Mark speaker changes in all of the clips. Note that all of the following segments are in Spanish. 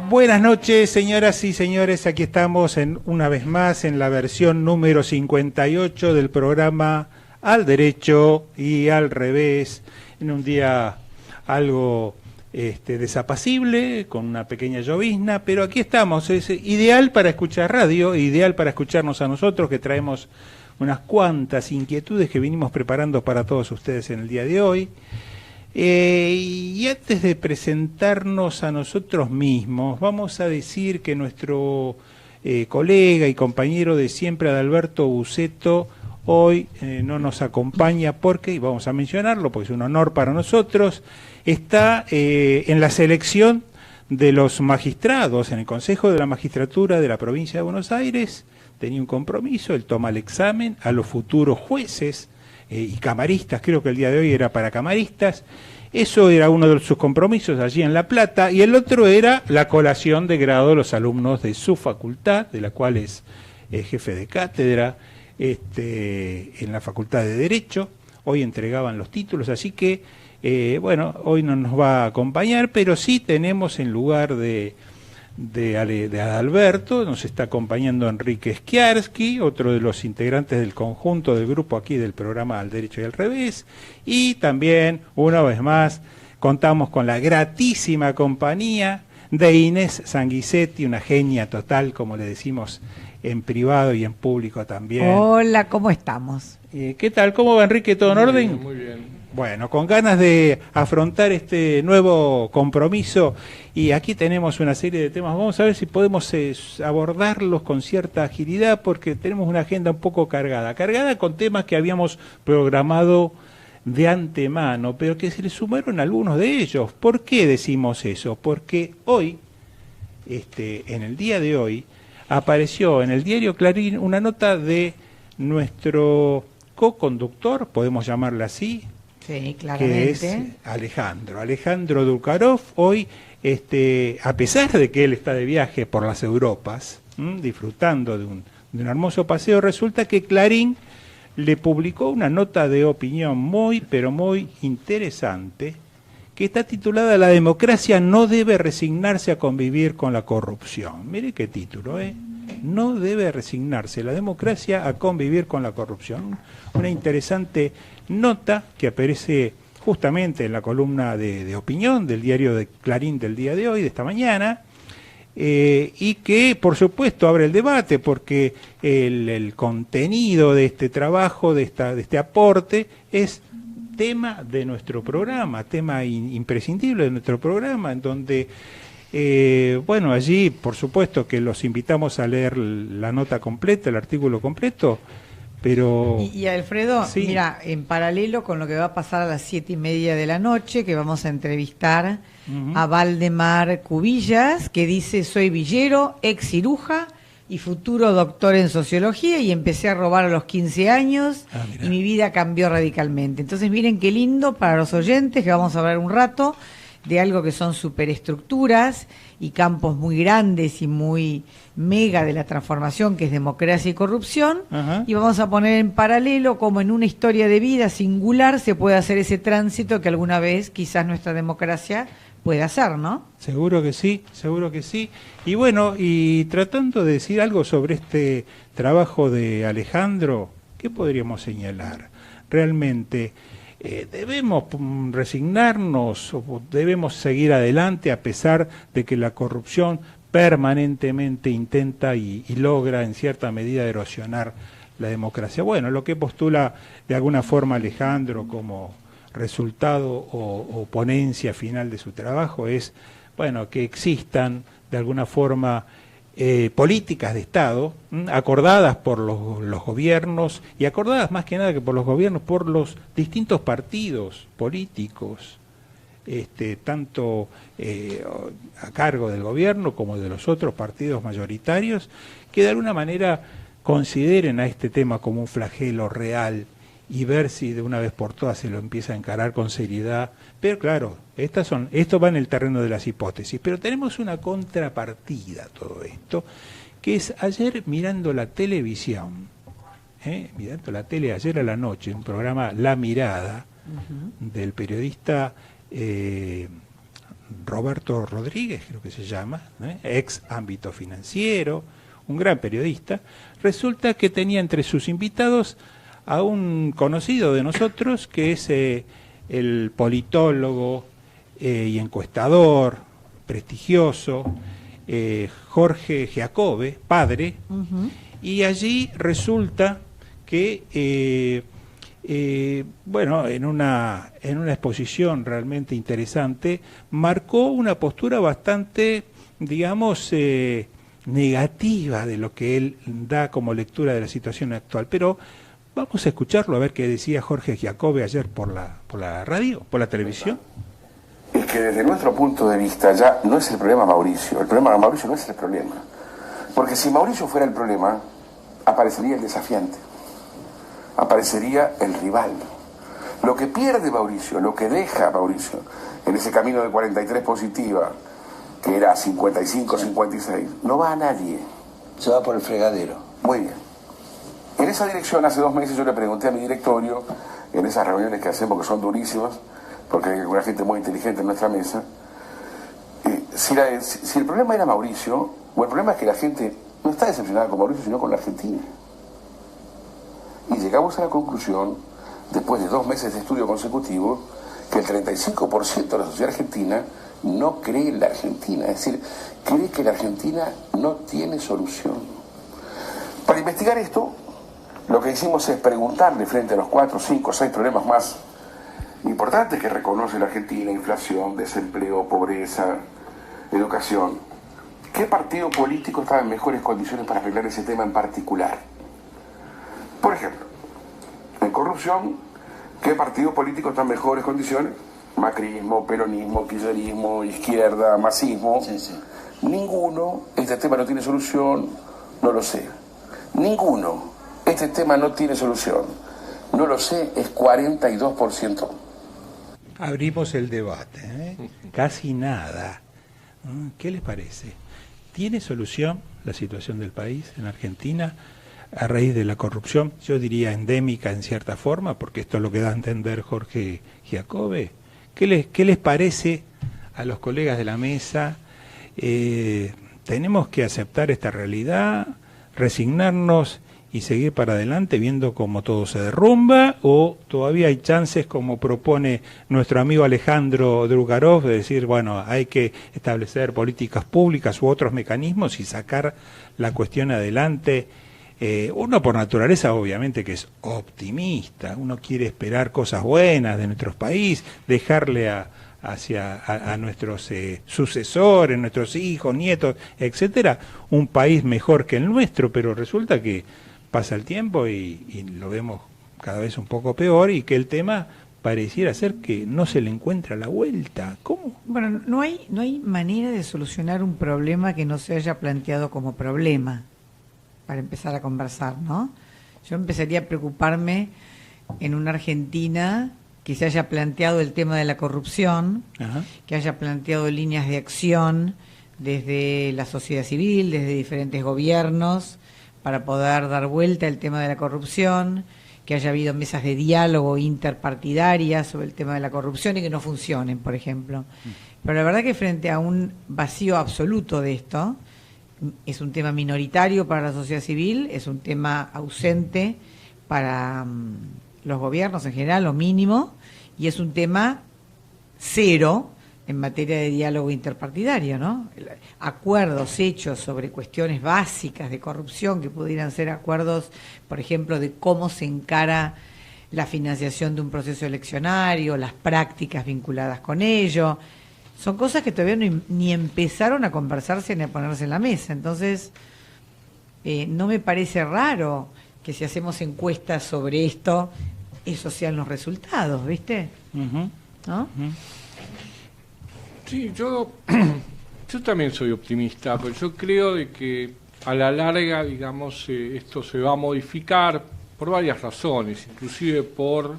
Speaker 1: Buenas noches, señoras y señores. Aquí estamos una vez más en la versión número 58 del programa Al Derecho y al Revés, en un día algo desapacible, con una pequeña llovizna, pero aquí estamos. Es ideal para escuchar radio, ideal para escucharnos a nosotros, que traemos unas cuantas inquietudes que vinimos preparando para todos ustedes en el día de hoy. Y antes de presentarnos a nosotros mismos, vamos a decir que nuestro colega y compañero de siempre, Adalberto Buceto, hoy no nos acompaña porque, y vamos a mencionarlo porque es un honor para nosotros, está en la selección de los magistrados en el Consejo de la Magistratura de la Provincia de Buenos Aires. Tenía un compromiso, él toma el examen a los futuros jueces y camaristas, creo que el día de hoy era para camaristas. Eso era uno de sus compromisos allí en La Plata, y el otro era la colación de grado de los alumnos de su facultad, de la cual es jefe de cátedra en la Facultad de Derecho. Hoy entregaban los títulos, así que bueno, hoy no nos va a acompañar, pero sí tenemos en lugar de Adalberto, nos está acompañando Enrique Schiarsky, otro de los integrantes del conjunto del grupo aquí del programa Al Derecho y al Revés, y también, una vez más, contamos con la gratísima compañía de Inés Sanguisetti, una genia total, como le decimos en privado y en público también.
Speaker 2: Hola, ¿cómo estamos?
Speaker 1: ¿Qué tal? ¿Cómo va, Enrique? ¿Todo en orden?
Speaker 3: Muy bien.
Speaker 1: Bueno, con ganas de afrontar este nuevo compromiso, y aquí tenemos una serie de temas. Vamos a ver si podemos abordarlos con cierta agilidad, porque tenemos una agenda un poco cargada con temas que habíamos programado de antemano, pero que se le sumaron algunos de ellos. ¿Por qué decimos eso? Porque hoy, en el día de hoy, apareció en el diario Clarín una nota de nuestro co-conductor, podemos llamarle así,
Speaker 2: sí, claramente,
Speaker 1: que es Alejandro Dukarov. Hoy, a pesar de que él está de viaje por las Europas, disfrutando de un hermoso paseo, resulta que Clarín le publicó una nota de opinión muy, pero muy interesante, que está titulada "La democracia no debe resignarse a convivir con la corrupción". Mire qué título, No debe resignarse la democracia a convivir con la corrupción. Una interesante nota que aparece justamente en la columna de opinión del diario de Clarín del día de hoy, de esta mañana, y que por supuesto abre el debate, porque el contenido de este trabajo, de este aporte, es tema de nuestro programa, tema imprescindible de nuestro programa, en donde bueno, allí por supuesto que los invitamos a leer la nota completa, el artículo completo, pero...
Speaker 2: Y Alfredo,
Speaker 1: sí.
Speaker 2: Mira, en paralelo con lo que va a pasar a las 7:30 de la noche, que vamos a entrevistar a Valdemar Cubillas, que dice: soy villero, ex ciruja y futuro doctor en sociología, y empecé a robar a los 15 años y mi vida cambió radicalmente. Entonces miren qué lindo para los oyentes, que vamos a hablar un rato de algo que son superestructuras y campos muy grandes y muy mega de la transformación, que es democracia y corrupción.
Speaker 1: Ajá.
Speaker 2: Y vamos a poner en paralelo cómo en una historia de vida singular se puede hacer ese tránsito que alguna vez quizás nuestra democracia puede hacer, ¿no?
Speaker 1: Seguro que sí, seguro que sí. Y bueno, y tratando de decir algo sobre este trabajo de Alejandro, ¿qué podríamos señalar? Realmente, ¿debemos resignarnos o debemos seguir adelante a pesar de que la corrupción permanentemente intenta y logra en cierta medida erosionar la democracia? Bueno, lo que postula de alguna forma Alejandro como resultado o ponencia final de su trabajo es, bueno, que existan de alguna forma políticas de Estado acordadas por los gobiernos, y acordadas más que nada que por los gobiernos, por los distintos partidos políticos, tanto a cargo del gobierno como de los otros partidos mayoritarios, que de alguna manera consideren a este tema como un flagelo real y ver si de una vez por todas se lo empieza a encarar con seriedad. Pero claro, esto va en el terreno de las hipótesis, pero tenemos una contrapartida a todo esto, que es ayer mirando la televisión, mirando la tele ayer a la noche, un programa La Mirada, del periodista Roberto Rodríguez, creo que se llama, ex Ámbito Financiero, un gran periodista. Resulta que tenía entre sus invitados a un conocido de nosotros, que es el politólogo y encuestador prestigioso, Jorge Giacobbe, padre, y allí resulta que, bueno, en una exposición realmente interesante, marcó una postura bastante, digamos, negativa de lo que él da como lectura de la situación actual. Pero vamos a escucharlo, a ver qué decía Jorge Giacobbe ayer por la radio, por la televisión.
Speaker 3: Es que desde nuestro punto de vista ya no es el problema Mauricio. El problema de Mauricio no es el problema. Porque si Mauricio fuera el problema, aparecería el desafiante, aparecería el rival. Lo que pierde Mauricio, lo que deja Mauricio en ese camino de 43 positiva, que era 55, 56, no va a nadie.
Speaker 4: Se va por el fregadero.
Speaker 3: Muy bien. En esa dirección, hace 2 meses yo le pregunté a mi directorio, en esas reuniones que hacemos, que son durísimas, porque hay una gente muy inteligente en nuestra mesa, si el problema era Mauricio, o el problema es que la gente no está decepcionada con Mauricio, sino con la Argentina. Y llegamos a la conclusión, después de 2 meses de estudio consecutivo, que el 35% de la sociedad argentina no cree en la Argentina, es decir, cree que la Argentina no tiene solución. Para investigar esto, lo que hicimos es preguntarle frente a los 4, 5, 6 problemas más importantes que reconoce la Argentina: inflación, desempleo, pobreza, educación. ¿Qué partido político está en mejores condiciones para arreglar ese tema en particular? Por ejemplo, en corrupción, ¿qué partido político está en mejores condiciones? Macrismo, peronismo, kirchnerismo, izquierda, masismo.
Speaker 4: Sí, sí.
Speaker 3: Ninguno. Este tema no tiene solución, no lo sé. Ninguno. Este tema no tiene solución, no lo sé, es 42%.
Speaker 1: Abrimos el debate, casi nada. ¿Qué les parece? ¿Tiene solución la situación del país en Argentina a raíz de la corrupción? Yo diría endémica en cierta forma, porque esto es lo que da a entender Jorge Giacobbe. ¿Qué les parece a los colegas de la mesa? ¿Tenemos que aceptar esta realidad, resignarnos y seguir para adelante viendo cómo todo se derrumba, o todavía hay chances, como propone nuestro amigo Alejandro Drugarov, de decir, bueno, hay que establecer políticas públicas u otros mecanismos y sacar la cuestión adelante? Uno por naturaleza obviamente que es optimista, uno quiere esperar cosas buenas de nuestro país, dejarle a nuestros sucesores, nuestros hijos, nietos, etcétera, un país mejor que el nuestro, pero resulta que pasa el tiempo y lo vemos cada vez un poco peor, y que el tema pareciera ser que no se le encuentra la vuelta. ¿Cómo?
Speaker 2: Bueno, no hay manera de solucionar un problema que no se haya planteado como problema, para empezar a conversar, ¿no? Yo empezaría a preocuparme en una Argentina que se haya planteado el tema de la corrupción, ajá, que haya planteado líneas de acción desde la sociedad civil, desde diferentes gobiernos, para poder dar vuelta al tema de la corrupción, que haya habido mesas de diálogo interpartidarias sobre el tema de la corrupción y que no funcionen, por ejemplo. Pero la verdad que frente a un vacío absoluto de esto, es un tema minoritario para la sociedad civil, es un tema ausente para los gobiernos en general, lo mínimo, y es un tema cero en materia de diálogo interpartidario, ¿no? Acuerdos hechos sobre cuestiones básicas de corrupción, que pudieran ser acuerdos, por ejemplo, de cómo se encara la financiación de un proceso eleccionario, las prácticas vinculadas con ello, son cosas que todavía ni empezaron a conversarse ni a ponerse en la mesa. Entonces, no me parece raro que si hacemos encuestas sobre esto, esos sean los resultados, ¿viste?
Speaker 5: Uh-huh.
Speaker 2: ¿No?
Speaker 5: Uh-huh. Sí, yo también soy optimista, pero yo creo de que a la larga, digamos, esto se va a modificar por varias razones, inclusive por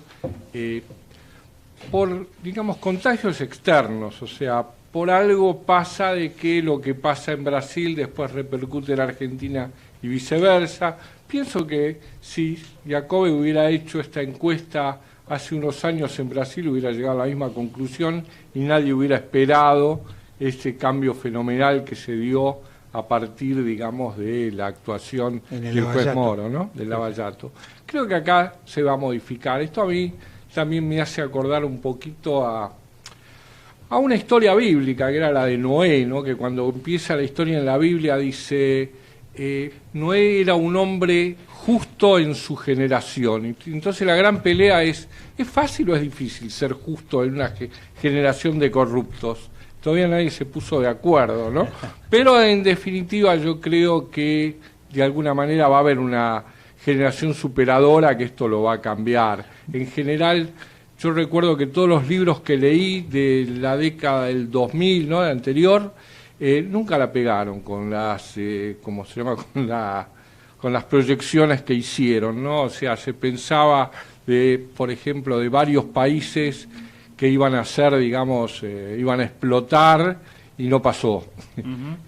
Speaker 5: digamos, contagios externos. O sea, por algo pasa de que lo que pasa en Brasil después repercute en Argentina y viceversa. Pienso que si Giacobbe hubiera hecho esta encuesta hace unos años en Brasil hubiera llegado a la misma conclusión y nadie hubiera esperado este cambio fenomenal que se dio a partir, digamos, de la actuación del juez Moro, ¿no? Del Lavallato. Creo que acá se va a modificar. Esto a mí también me hace acordar un poquito a una historia bíblica, que era la de Noé, ¿no? Que cuando empieza la historia en la Biblia dice, Noé era un hombre justo en su generación. Entonces la gran pelea ¿es fácil o es difícil ser justo en una generación de corruptos? Todavía nadie se puso de acuerdo, ¿no? Pero en definitiva yo creo que de alguna manera va a haber una generación superadora que esto lo va a cambiar. En general, yo recuerdo que todos los libros que leí de la década del 2000, ¿no?, de anterior, nunca la pegaron con las, ¿cómo se llama?, con las proyecciones que hicieron, ¿no? O sea, se pensaba por ejemplo, de varios países que iban a ser, digamos, iban a explotar y no pasó.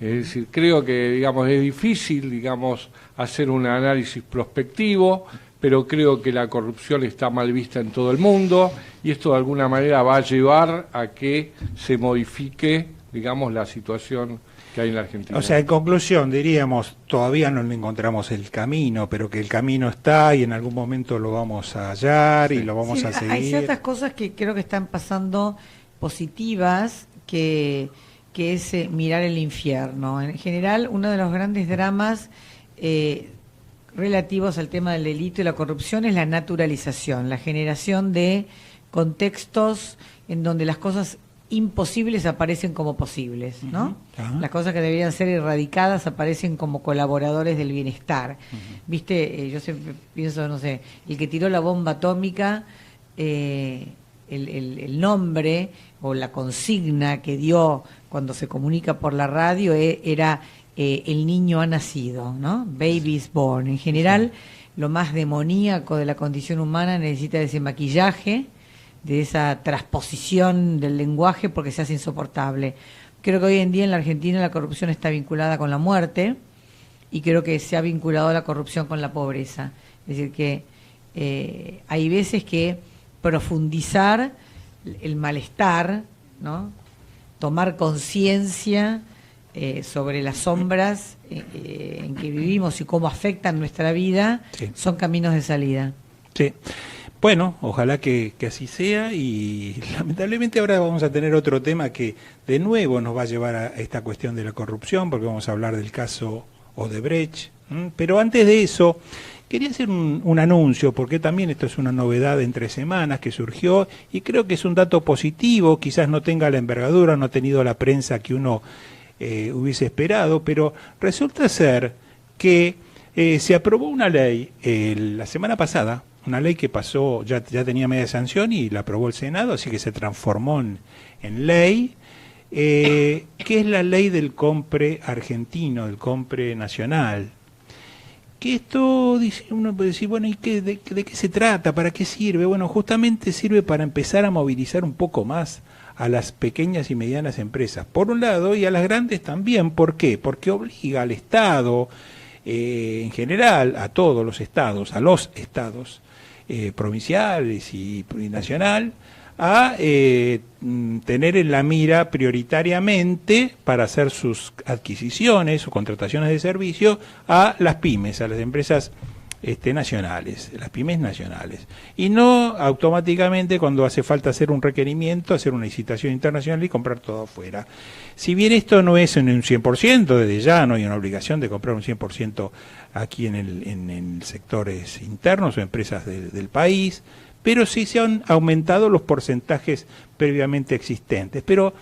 Speaker 5: Es decir, creo que, digamos, es difícil, digamos, hacer un análisis prospectivo, pero creo que la corrupción está mal vista en todo el mundo y esto de alguna manera va a llevar a que se modifique, digamos, la situación que hay en la Argentina.
Speaker 1: O sea, en conclusión, diríamos, todavía no encontramos el camino, pero que el camino está y en algún momento lo vamos a hallar y lo vamos a seguir.
Speaker 2: Hay ciertas cosas que creo que están pasando positivas, que es mirar el infierno. En general, uno de los grandes dramas relativos al tema del delito y la corrupción es la naturalización, la generación de contextos en donde las cosas imposibles aparecen como posibles, ¿no? Las cosas que deberían ser erradicadas aparecen como colaboradores del bienestar. ¿Viste? Yo siempre pienso, no sé, el que tiró la bomba atómica, el nombre o la consigna que dio cuando se comunica por la radio era el niño ha nacido, ¿no? Baby is born. En general, lo más demoníaco de la condición humana necesita de ese maquillaje, de esa transposición del lenguaje porque se hace insoportable. Creo que hoy en día en la Argentina la corrupción está vinculada con la muerte y creo que se ha vinculado a la corrupción con la pobreza. Es decir, que hay veces que profundizar el malestar, ¿no?, tomar conciencia sobre las sombras en que vivimos y cómo afectan nuestra vida, son caminos de salida.
Speaker 1: Sí. Bueno, ojalá que así sea y lamentablemente ahora vamos a tener otro tema que de nuevo nos va a llevar a esta cuestión de la corrupción porque vamos a hablar del caso Odebrecht. Pero antes de eso, quería hacer un anuncio porque también esto es una novedad de entre semanas que surgió y creo que es un dato positivo, quizás no tenga la envergadura, no ha tenido la prensa que uno hubiese esperado, pero resulta ser que se aprobó una ley la semana pasada, una ley que pasó, ya tenía media sanción y la aprobó el Senado, así que se transformó en ley, que es la ley del compre argentino, del compre nacional. Que esto, uno puede decir, bueno, ¿y de qué se trata? ¿Para qué sirve? Bueno, justamente sirve para empezar a movilizar un poco más a las pequeñas y medianas empresas, por un lado, y a las grandes también. ¿Por qué? Porque obliga al Estado, en general, a todos los estados, provinciales y nacional, a tener en la mira prioritariamente para hacer sus adquisiciones o contrataciones de servicio a las pymes, a las empresas nacionales, las pymes nacionales, y no automáticamente cuando hace falta hacer un requerimiento, hacer una licitación internacional y comprar todo afuera. Si bien esto no es en un 100%, desde ya no hay una obligación de comprar un 100% aquí en sectores internos o empresas del país, pero sí se han aumentado los porcentajes previamente existentes. Pero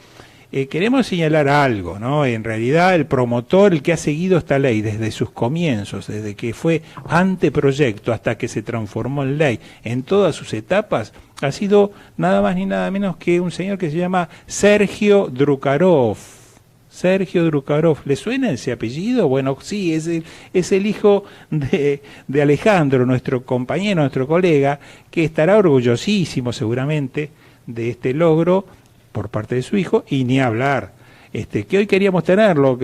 Speaker 1: queremos señalar algo, ¿no? En realidad el promotor, el que ha seguido esta ley desde sus comienzos, desde que fue anteproyecto hasta que se transformó en ley, en todas sus etapas, ha sido nada más ni nada menos que un señor que se llama Sergio Drukarov. Sergio Drukarov, ¿le suena ese apellido? Bueno, sí, es el hijo de Alejandro, nuestro compañero, nuestro colega, que estará orgullosísimo seguramente de este logro por parte de su hijo, y ni hablar que hoy queríamos tenerlo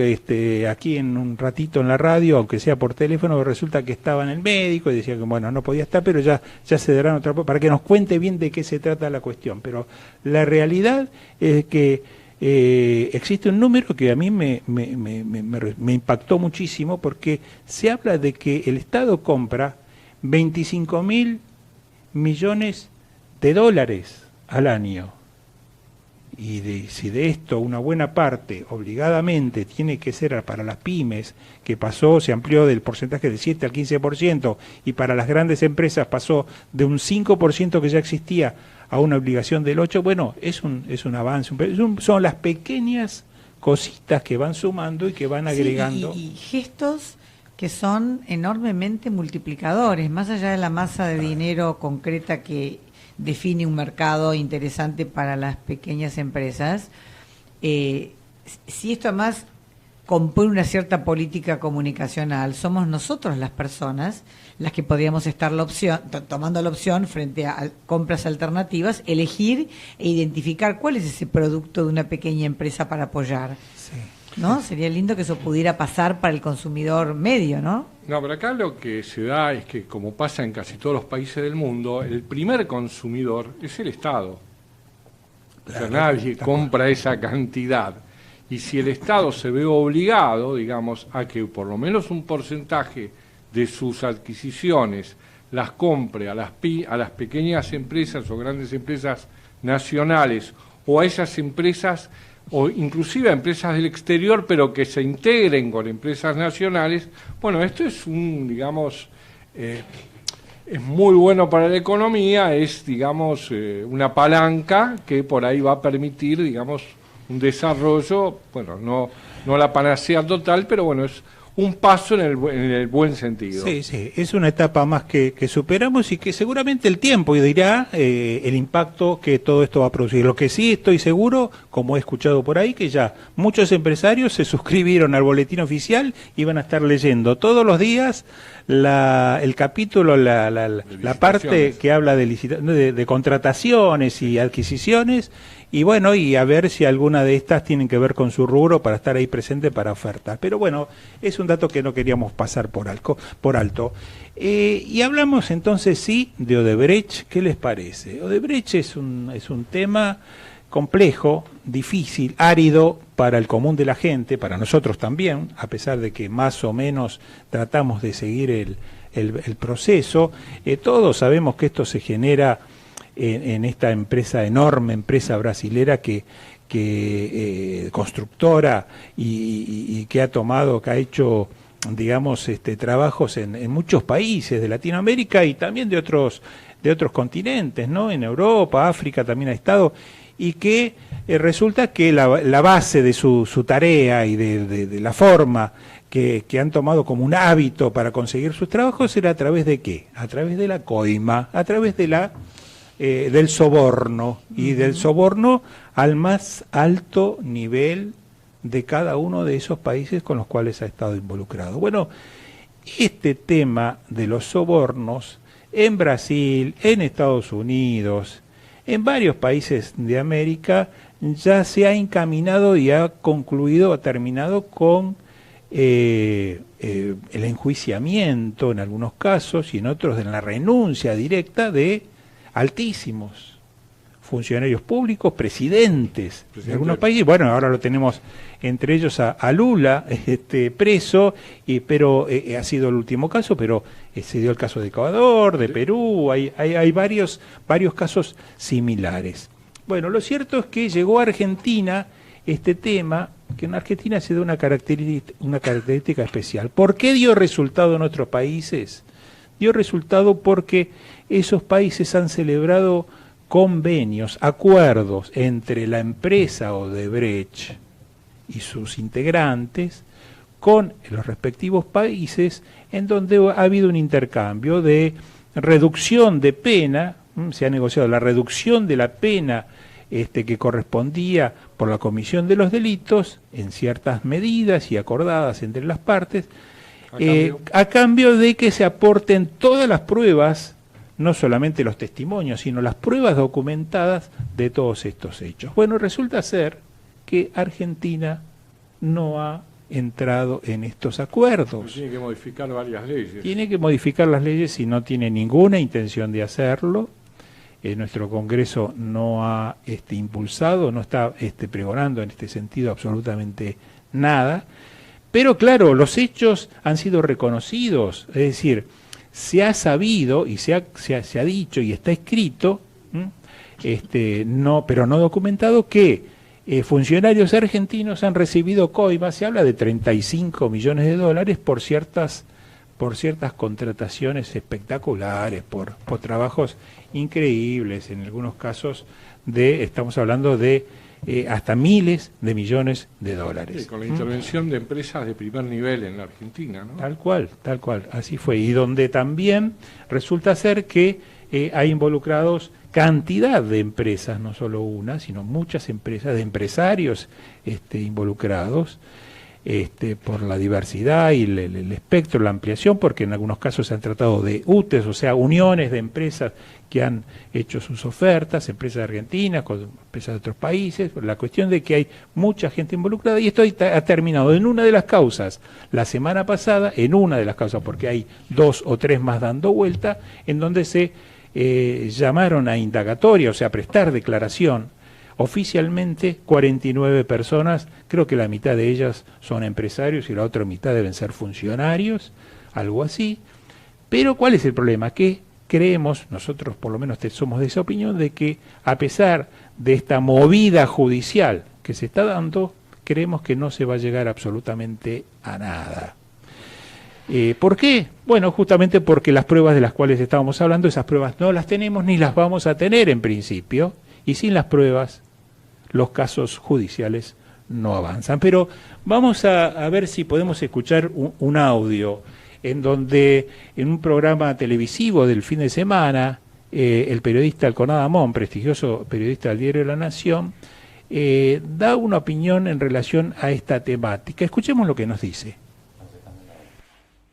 Speaker 1: aquí en un ratito en la radio, aunque sea por teléfono, resulta que estaba en el médico y decía que bueno, no podía estar, pero ya se darán otra para que nos cuente bien de qué se trata la cuestión. Pero la realidad es que existe un número que a mí me impactó muchísimo, porque se habla de que el Estado compra 25.000 millones de dólares al año. Y si de esto una buena parte obligadamente tiene que ser para las pymes, que se amplió del porcentaje del 7 al 15%, y para las grandes empresas pasó de un 5% que ya existía a una obligación del 8%, bueno, es un avance, son las pequeñas cositas que van sumando y que van agregando.
Speaker 2: Y gestos que son enormemente multiplicadores, más allá de la masa de dinero concreta que define un mercado interesante para las pequeñas empresas. Si esto además compone una cierta política comunicacional, somos nosotros las personas las que podríamos estar tomando la opción frente a compras alternativas, elegir e identificar cuál es ese producto de una pequeña empresa para apoyar.
Speaker 1: Sí.
Speaker 2: ¿No? Sería lindo que eso pudiera pasar para el consumidor medio, ¿no?
Speaker 5: No, pero acá lo que se da es que, como pasa en casi todos los países del mundo, el primer consumidor es el Estado. Claro, o sea, nadie compra esa cantidad. Y si el Estado se ve obligado, digamos, a que por lo menos un porcentaje de sus adquisiciones las compre a las pequeñas empresas o grandes empresas nacionales, o a esas empresas, o inclusive a empresas del exterior, pero que se integren con empresas nacionales, bueno, esto es es muy bueno para la economía, es, digamos, una palanca que por ahí va a permitir, digamos, un desarrollo, bueno, no la panacea total, pero bueno, es un paso en el buen sentido.
Speaker 1: Sí, es una etapa más que superamos y que seguramente el tiempo dirá el impacto que todo esto va a producir. Lo que sí estoy seguro, como he escuchado por ahí, que ya muchos empresarios se suscribieron al boletín oficial y van a estar leyendo todos los días el capítulo, la parte que habla de contrataciones y adquisiciones. Y bueno, y a ver si alguna de estas tienen que ver con su rubro para estar ahí presente para ofertas. Pero bueno, es un dato que no queríamos pasar por alto. Y hablamos entonces sí de Odebrecht. ¿Qué les parece? Odebrecht es un tema complejo, difícil, árido para el común de la gente, para nosotros también, a pesar de que más o menos tratamos de seguir el proceso. Todos sabemos que esto se genera en esta enorme empresa brasilera que constructora y que ha hecho, digamos, trabajos en muchos países de Latinoamérica y también de otros continentes, ¿no? En Europa, África también ha estado, y que resulta que la base de su tarea y de la forma que han tomado como un hábito para conseguir sus trabajos era a través de ¿qué? A través de la coima, a través de del soborno, y del soborno al más alto nivel de cada uno de esos países con los cuales ha estado involucrado. Bueno, este tema de los sobornos en Brasil, en Estados Unidos, en varios países de América, ya se ha encaminado y ha terminado con el enjuiciamiento en algunos casos y en otros en la renuncia directa de altísimos funcionarios públicos, presidentes de algunos países. Bueno, ahora lo tenemos entre ellos a Lula, preso, pero ha sido el último caso, pero se dio el caso de Ecuador, de Perú, hay varios casos similares. Bueno, lo cierto es que llegó a Argentina este tema, que en Argentina se da una característica especial. ¿Por qué dio resultado en otros países? Dio resultado porque esos países han celebrado convenios, acuerdos entre la empresa Odebrecht y sus integrantes con los respectivos países, en donde ha habido un intercambio de reducción de pena. Se ha negociado la reducción de la pena que correspondía por la comisión de los delitos en ciertas medidas y acordadas entre las partes, a cambio de que se aporten todas las pruebas, no solamente los testimonios, sino las pruebas documentadas de todos estos hechos. Bueno, resulta ser que Argentina no ha entrado en estos acuerdos.
Speaker 5: Tiene que modificar varias leyes.
Speaker 1: Tiene que modificar las leyes y no tiene ninguna intención de hacerlo. Nuestro Congreso no ha impulsado, no está pregonando en este sentido absolutamente nada. Pero claro, los hechos han sido reconocidos, es decir, se ha sabido y se ha dicho y está escrito, pero no documentado, que funcionarios argentinos han recibido coimas. Se habla de 35 millones de dólares por ciertas contrataciones espectaculares, por trabajos increíbles, en algunos casos estamos hablando de hasta miles de millones de dólares.
Speaker 5: Sí, con la intervención de empresas de primer nivel en la Argentina, ¿no?
Speaker 1: Tal cual, así fue. Y donde también resulta ser que hay involucrados cantidad de empresas, no solo una, sino muchas empresas, de empresarios involucrados, por la diversidad y el espectro, la ampliación, porque en algunos casos se han tratado de UTES, o sea, uniones de empresas que han hecho sus ofertas, empresas argentinas con empresas de otros países. La cuestión de que hay mucha gente involucrada, y esto ha terminado en una de las causas, la semana pasada, en una de las causas, porque hay 2 o 3 más dando vuelta, en donde se llamaron a indagatoria, o sea, a prestar declaración oficialmente 49 personas. Creo que la mitad de ellas son empresarios y la otra mitad deben ser funcionarios, algo así. Pero ¿cuál es el problema? Que creemos, nosotros por lo menos somos de esa opinión, de que a pesar de esta movida judicial que se está dando, creemos que no se va a llegar absolutamente a nada. ¿Por qué? Bueno, justamente porque las pruebas de las cuales estábamos hablando, esas pruebas no las tenemos ni las vamos a tener en principio, y sin las pruebas los casos judiciales no avanzan. Pero vamos a ver si podemos escuchar un audio en donde, en un programa televisivo del fin de semana, el periodista Alconada Amón, prestigioso periodista del diario La Nación, da una opinión en relación a esta temática. Escuchemos lo que nos dice.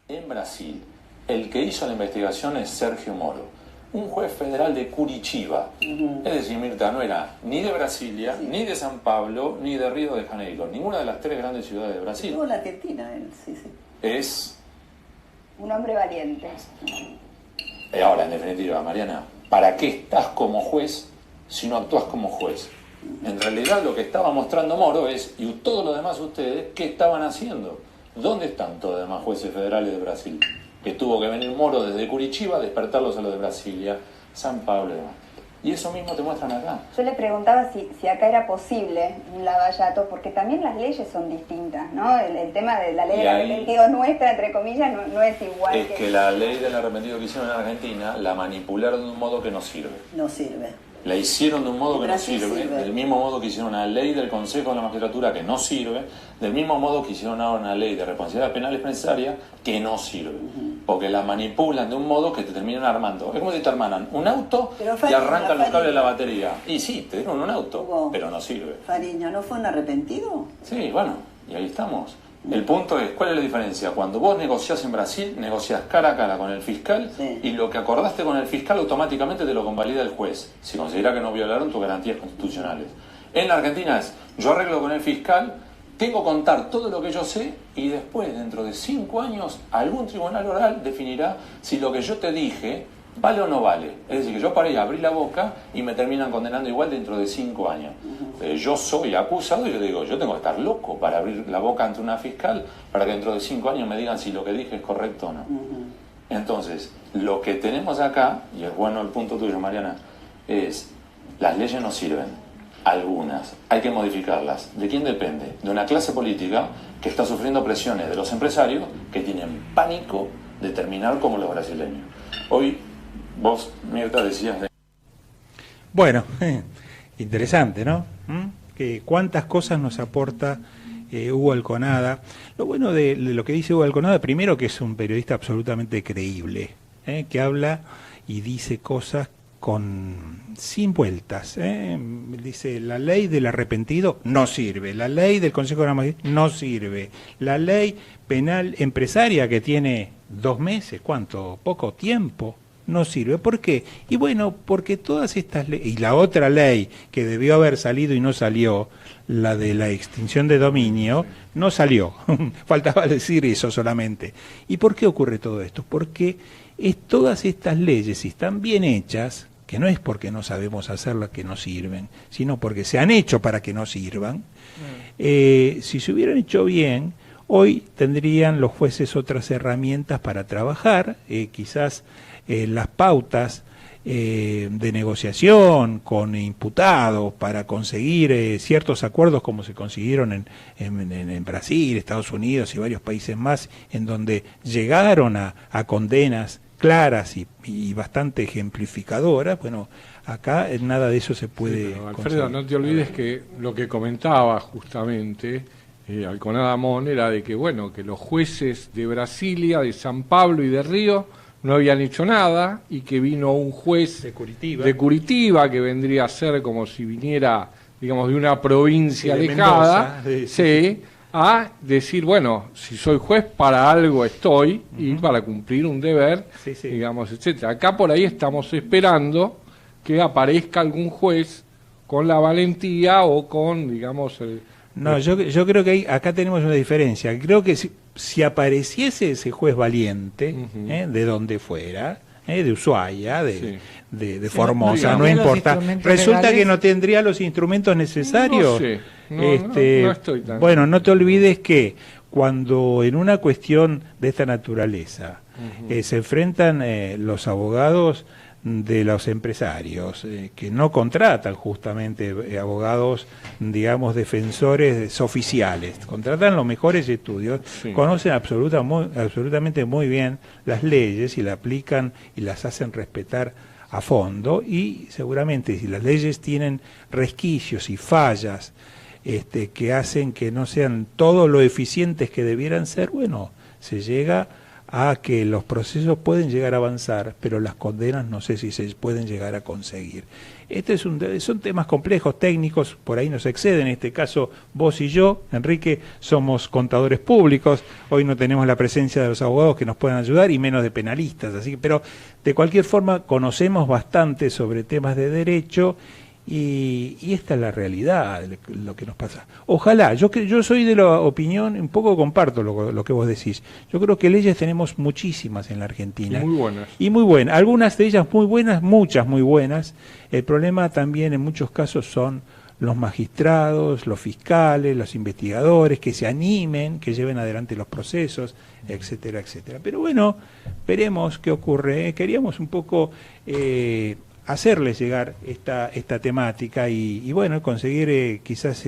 Speaker 6: En Brasil, el que hizo la investigación es Sergio Moro, un juez federal de Curitiba. Es decir, Mirta, no era ni de Brasilia, ni de San Pablo, ni de Río de Janeiro, ninguna de las 3 grandes ciudades de Brasil.
Speaker 7: Estuvo en la Argentina, él, sí.
Speaker 6: Es...
Speaker 8: un hombre valiente.
Speaker 6: Ahora, en definitiva, Mariana, ¿para qué estás como juez si no actúas como juez? En realidad lo que estaba mostrando Moro es, y todos los demás ustedes, ¿qué estaban haciendo? ¿Dónde están todos los demás jueces federales de Brasil? Que tuvo que venir Moro desde Curitiba a despertarlos a los de Brasilia, San Pablo y demás. Y eso mismo te muestran acá.
Speaker 8: Yo le preguntaba si acá era posible un lavallato, porque también las leyes son distintas, ¿no? El tema de la ley del arrepentido nuestra, entre comillas, no es igual.
Speaker 6: Es que la ley del arrepentido que hicieron en Argentina la manipularon de un modo que no sirve.
Speaker 7: No sirve.
Speaker 6: La hicieron de un modo que no sirve, del mismo modo que hicieron una ley del Consejo de la Magistratura que no sirve, del mismo modo que hicieron ahora una ley de responsabilidad penal empresaria que no sirve, porque la manipulan de un modo que te terminan armando. Es como si te hermanan un auto y arrancan los cables de la batería. Y sí, te dieron un auto, pero no sirve.
Speaker 7: Fariña, ¿no fue un arrepentido?
Speaker 6: Sí, bueno, y ahí estamos. El punto es, ¿cuál es la diferencia? Cuando vos negociás en Brasil, negociás cara a cara con el fiscal, y lo que acordaste con el fiscal automáticamente te lo convalida el juez, si considera que no violaron tus garantías constitucionales. En la Argentina es, yo arreglo con el fiscal, tengo que contar todo lo que yo sé, y después, dentro de 5 años, algún tribunal oral definirá si lo que yo te dije vale o no vale. Es decir, que yo paré, abrí la boca y me terminan condenando igual dentro de 5 años. Yo soy acusado y yo digo, yo tengo que estar loco para abrir la boca ante una fiscal para que dentro de 5 años me digan si lo que dije es correcto o no. Entonces, lo que tenemos acá, y es bueno el punto tuyo, Mariana, es las leyes no sirven. Algunas, hay que modificarlas. ¿De quién depende? De una clase política que está sufriendo presiones de los empresarios que tienen pánico de terminar como los brasileños. Hoy, vos, Mirta, decías de...
Speaker 1: Bueno, interesante, ¿no? Que cuántas cosas nos aporta Hugo Alconada. Lo bueno de lo que dice Hugo Alconada, primero que es un periodista absolutamente creíble, que habla y dice cosas sin vueltas. Dice, la ley del arrepentido no sirve, la ley del Consejo de la Magistratura no sirve, la ley penal empresaria que tiene 2 meses, ¿cuánto? Poco tiempo, no sirve. ¿Por qué? Y bueno, porque todas estas leyes, y la otra ley que debió haber salido y no salió, la de la extinción de dominio, no salió. Faltaba decir eso solamente. ¿Y por qué ocurre todo esto? Porque todas estas leyes, si están bien hechas, que no es porque no sabemos hacerlas que no sirven, sino porque se han hecho para que no sirvan, si se hubieran hecho bien, hoy tendrían los jueces otras herramientas para trabajar, quizás las pautas de negociación con imputados para conseguir ciertos acuerdos como se consiguieron en Brasil, Estados Unidos y varios países más, en donde llegaron a condenas claras y bastante ejemplificadoras. Bueno, acá nada de eso se puede
Speaker 5: Alfredo, conseguir. No te olvides que lo que comentaba justamente Alconada Mon era de que, bueno, que los jueces de Brasilia, de San Pablo y de Río no habían hecho nada, y que vino un juez de Curitiba, que vendría a ser como si viniera, digamos, de una provincia alejada, a decir, bueno, si soy juez, para algo estoy, y para cumplir un deber, digamos, etcétera. Acá por ahí estamos esperando que aparezca algún juez con la valentía o con, digamos...
Speaker 1: No, yo creo que acá tenemos una diferencia. Creo que si apareciese ese juez valiente, de donde fuera, de Ushuaia, de Formosa, no importa, resulta legales, que no tendría los instrumentos necesarios.
Speaker 5: No estoy tan...
Speaker 1: Bueno, no te olvides que cuando en una cuestión de esta naturaleza se enfrentan los abogados de los empresarios, que no contratan justamente abogados, digamos, defensores oficiales, contratan los mejores estudios, conocen absolutamente muy bien las leyes y las aplican y las hacen respetar a fondo, y seguramente si las leyes tienen resquicios y fallas que hacen que no sean todo lo eficientes que debieran ser, bueno, se llega a que los procesos pueden llegar a avanzar, pero las condenas no sé si se pueden llegar a conseguir. Son temas complejos, técnicos, por ahí nos exceden. En este caso, vos y yo, Enrique, somos contadores públicos, hoy no tenemos la presencia de los abogados que nos puedan ayudar, y menos de penalistas, así que, pero de cualquier forma conocemos bastante sobre temas de derecho, y esta es la realidad de lo que nos pasa. Ojalá, yo soy de la opinión, un poco comparto lo que vos decís, yo creo que leyes tenemos muchísimas en la Argentina. Y muy buenas. Algunas de ellas muy buenas, muchas muy buenas. El problema también en muchos casos son los magistrados, los fiscales, los investigadores, que se animen, que lleven adelante los procesos, etcétera, etcétera. Pero bueno, veremos qué ocurre. Queríamos un poco... hacerles llegar esta temática y bueno, conseguir quizás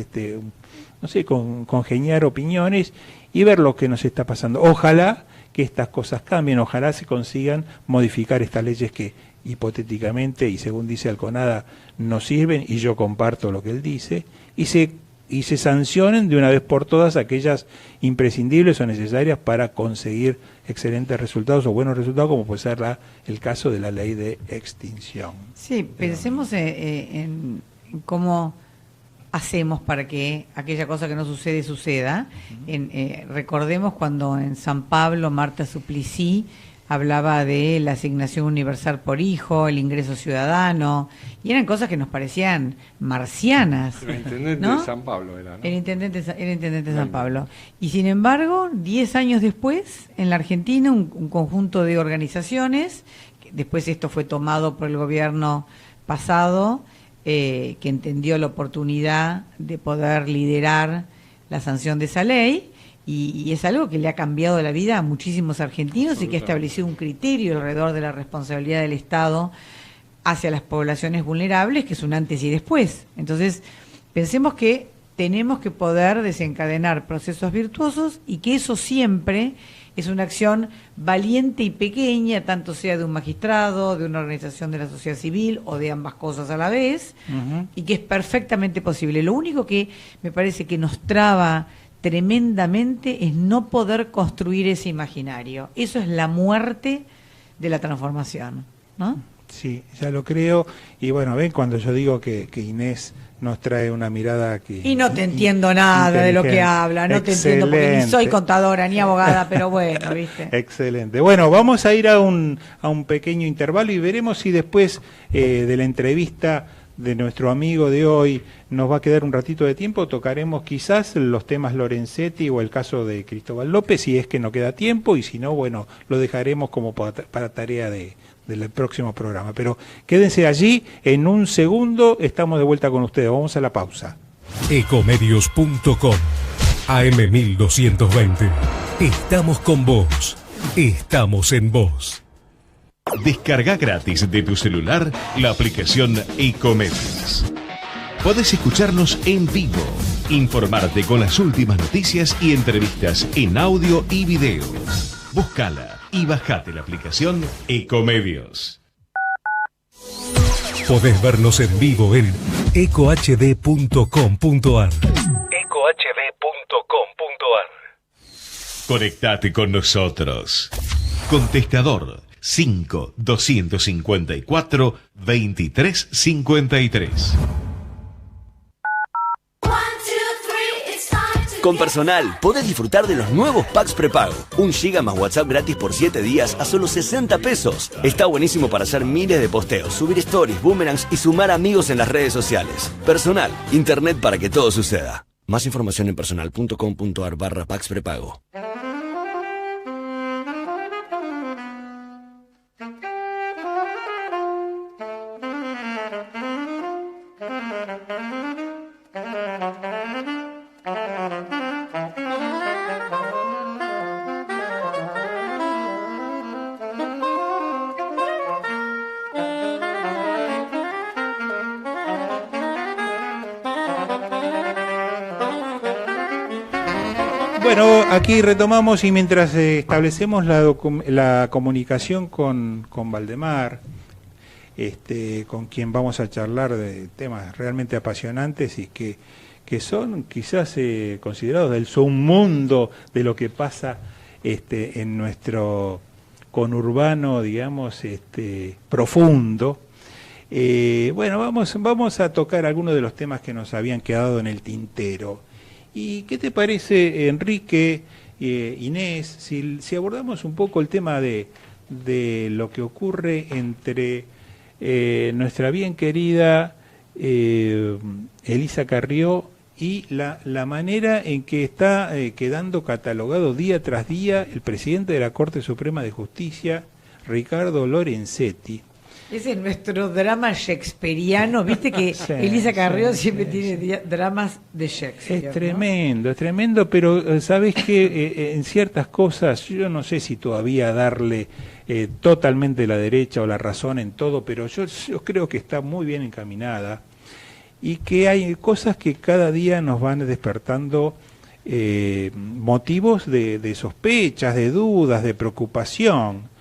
Speaker 1: no sé, congeniar opiniones y ver lo que nos está pasando. Ojalá que estas cosas cambien, ojalá se consigan modificar estas leyes que hipotéticamente, y según dice Alconada, no sirven, y yo comparto lo que él dice, y se sancionen de una vez por todas aquellas imprescindibles o necesarias para conseguir excelentes resultados o buenos resultados, como puede ser el caso de la ley de extinción.
Speaker 2: Sí, pensemos en cómo hacemos para que aquella cosa que no sucede suceda. Recordemos cuando en San Pablo Marta Suplicy hablaba de la asignación universal por hijo, el ingreso ciudadano, y eran cosas que nos parecían marcianas.
Speaker 5: El intendente de San Pablo era, ¿no? El intendente
Speaker 2: de San Pablo. Y sin embargo, 10 años después, en la Argentina, un conjunto de organizaciones, después esto fue tomado por el gobierno pasado, que entendió la oportunidad de poder liderar la sanción de esa ley, y es algo que le ha cambiado la vida a muchísimos argentinos y que ha establecido un criterio alrededor de la responsabilidad del Estado hacia las poblaciones vulnerables, que es un antes y después. Entonces, pensemos que tenemos que poder desencadenar procesos virtuosos, y que eso siempre es una acción valiente y pequeña, tanto sea de un magistrado, de una organización de la sociedad civil o de ambas cosas a la vez, y que es perfectamente posible. Lo único que me parece que nos traba tremendamente es no poder construir ese imaginario. Eso es la muerte de la transformación, ¿no?
Speaker 1: Sí, ya lo creo. Y bueno, ven, cuando yo digo que Inés nos trae una mirada que...
Speaker 2: Y no te entiendo nada de lo que habla, no te entiendo, porque ni soy contadora ni abogada, pero bueno, ¿viste?
Speaker 1: Excelente. Bueno, vamos a ir a un pequeño intervalo y veremos si después de la entrevista de nuestro amigo de hoy nos va a quedar un ratito de tiempo, tocaremos quizás los temas Lorenzetti o el caso de Cristóbal López, si es que no queda tiempo, y si no, bueno, lo dejaremos como para tarea del próximo programa. Pero quédense allí, en un segundo estamos de vuelta con ustedes, vamos a la pausa.
Speaker 9: Ecomedios.com AM1220. Estamos con vos. Estamos en vos.
Speaker 10: Descarga gratis de tu celular la aplicación Ecomedios. Podés escucharnos en vivo, informarte con las últimas noticias y entrevistas en audio y video. Búscala y bajate la aplicación Ecomedios.
Speaker 9: Podés vernos en vivo en ecohd.com.ar.
Speaker 10: Conectate con nosotros. Contestador 5-254-2353.
Speaker 11: Con Personal podés disfrutar de los nuevos packs prepago. 1 GB más WhatsApp gratis por 7 días a solo 60 pesos. Está buenísimo para hacer miles de posteos, subir stories, boomerangs y sumar amigos en las redes sociales. Personal, internet para que todo suceda. Más información en personal.com.ar/packs prepago.
Speaker 1: Bueno, aquí retomamos y mientras establecemos la comunicación con Valdemar, con quien vamos a charlar de temas realmente apasionantes y que son quizás considerados del submundo de lo que pasa en nuestro conurbano, digamos, profundo. Bueno, vamos a tocar algunos de los temas que nos habían quedado en el tintero. ¿Y qué te parece, Enrique, Inés, si abordamos un poco el tema de lo que ocurre entre nuestra bien querida Elisa Carrió y la manera en que está quedando catalogado día tras día el presidente de la Corte Suprema de Justicia, Ricardo Lorenzetti?
Speaker 2: Ese es nuestro drama shakespeariano, viste que sí, Elisa Carrió siempre tiene dramas de Shakespeare.
Speaker 1: Es tremendo, pero sabes que en ciertas cosas, yo no sé si todavía darle totalmente la derecha o la razón en todo, pero yo creo que está muy bien encaminada y que hay cosas que cada día nos van despertando motivos de sospechas, de dudas, de preocupación.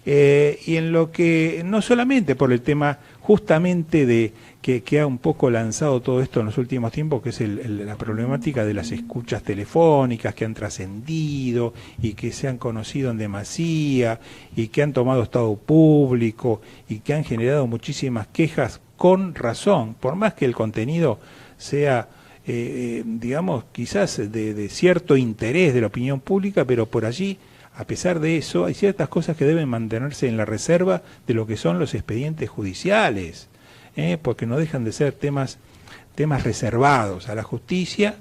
Speaker 1: Y en lo que, no solamente por el tema justamente de que ha un poco lanzado todo esto en los últimos tiempos, que es la problemática de las escuchas telefónicas que han trascendido y que se han conocido en demasía y que han tomado estado público y que han generado muchísimas quejas con razón, por más que el contenido sea, digamos, quizás de cierto interés de la opinión pública, pero por allí, a pesar de eso, hay ciertas cosas que deben mantenerse en la reserva de lo que son los expedientes judiciales, porque no dejan de ser temas reservados a la justicia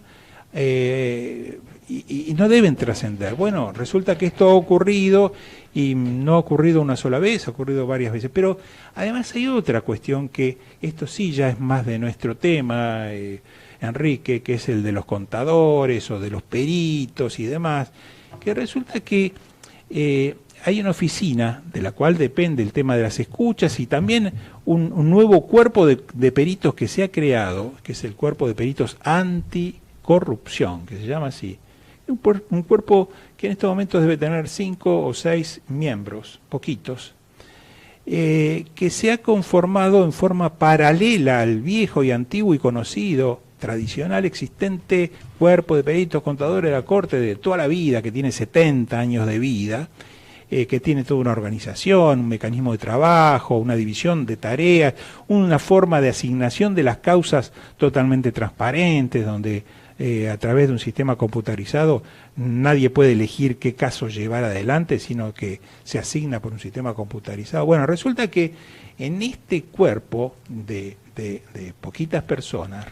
Speaker 1: y no deben trascender. Bueno, resulta que esto ha ocurrido y no ha ocurrido una sola vez, ha ocurrido varias veces, pero además hay otra cuestión que esto sí ya es más de nuestro tema, Enrique, que es el de los contadores o de los peritos y demás, que resulta que hay una oficina de la cual depende el tema de las escuchas y también un nuevo cuerpo de peritos que se ha creado, que es el cuerpo de peritos anticorrupción, que se llama así. Un cuerpo que en estos momentos debe tener 5 o 6 miembros, poquitos, que se ha conformado en forma paralela al viejo y antiguo y conocido tradicional existente cuerpo de peritos contadores de la Corte de toda la vida, que tiene 70 años de vida, que tiene toda una organización, un mecanismo de trabajo, una división de tareas, una forma de asignación de las causas totalmente transparentes, donde a través de un sistema computarizado nadie puede elegir qué caso llevar adelante, sino que se asigna por un sistema computarizado. Bueno, resulta que en este cuerpo de de poquitas personas,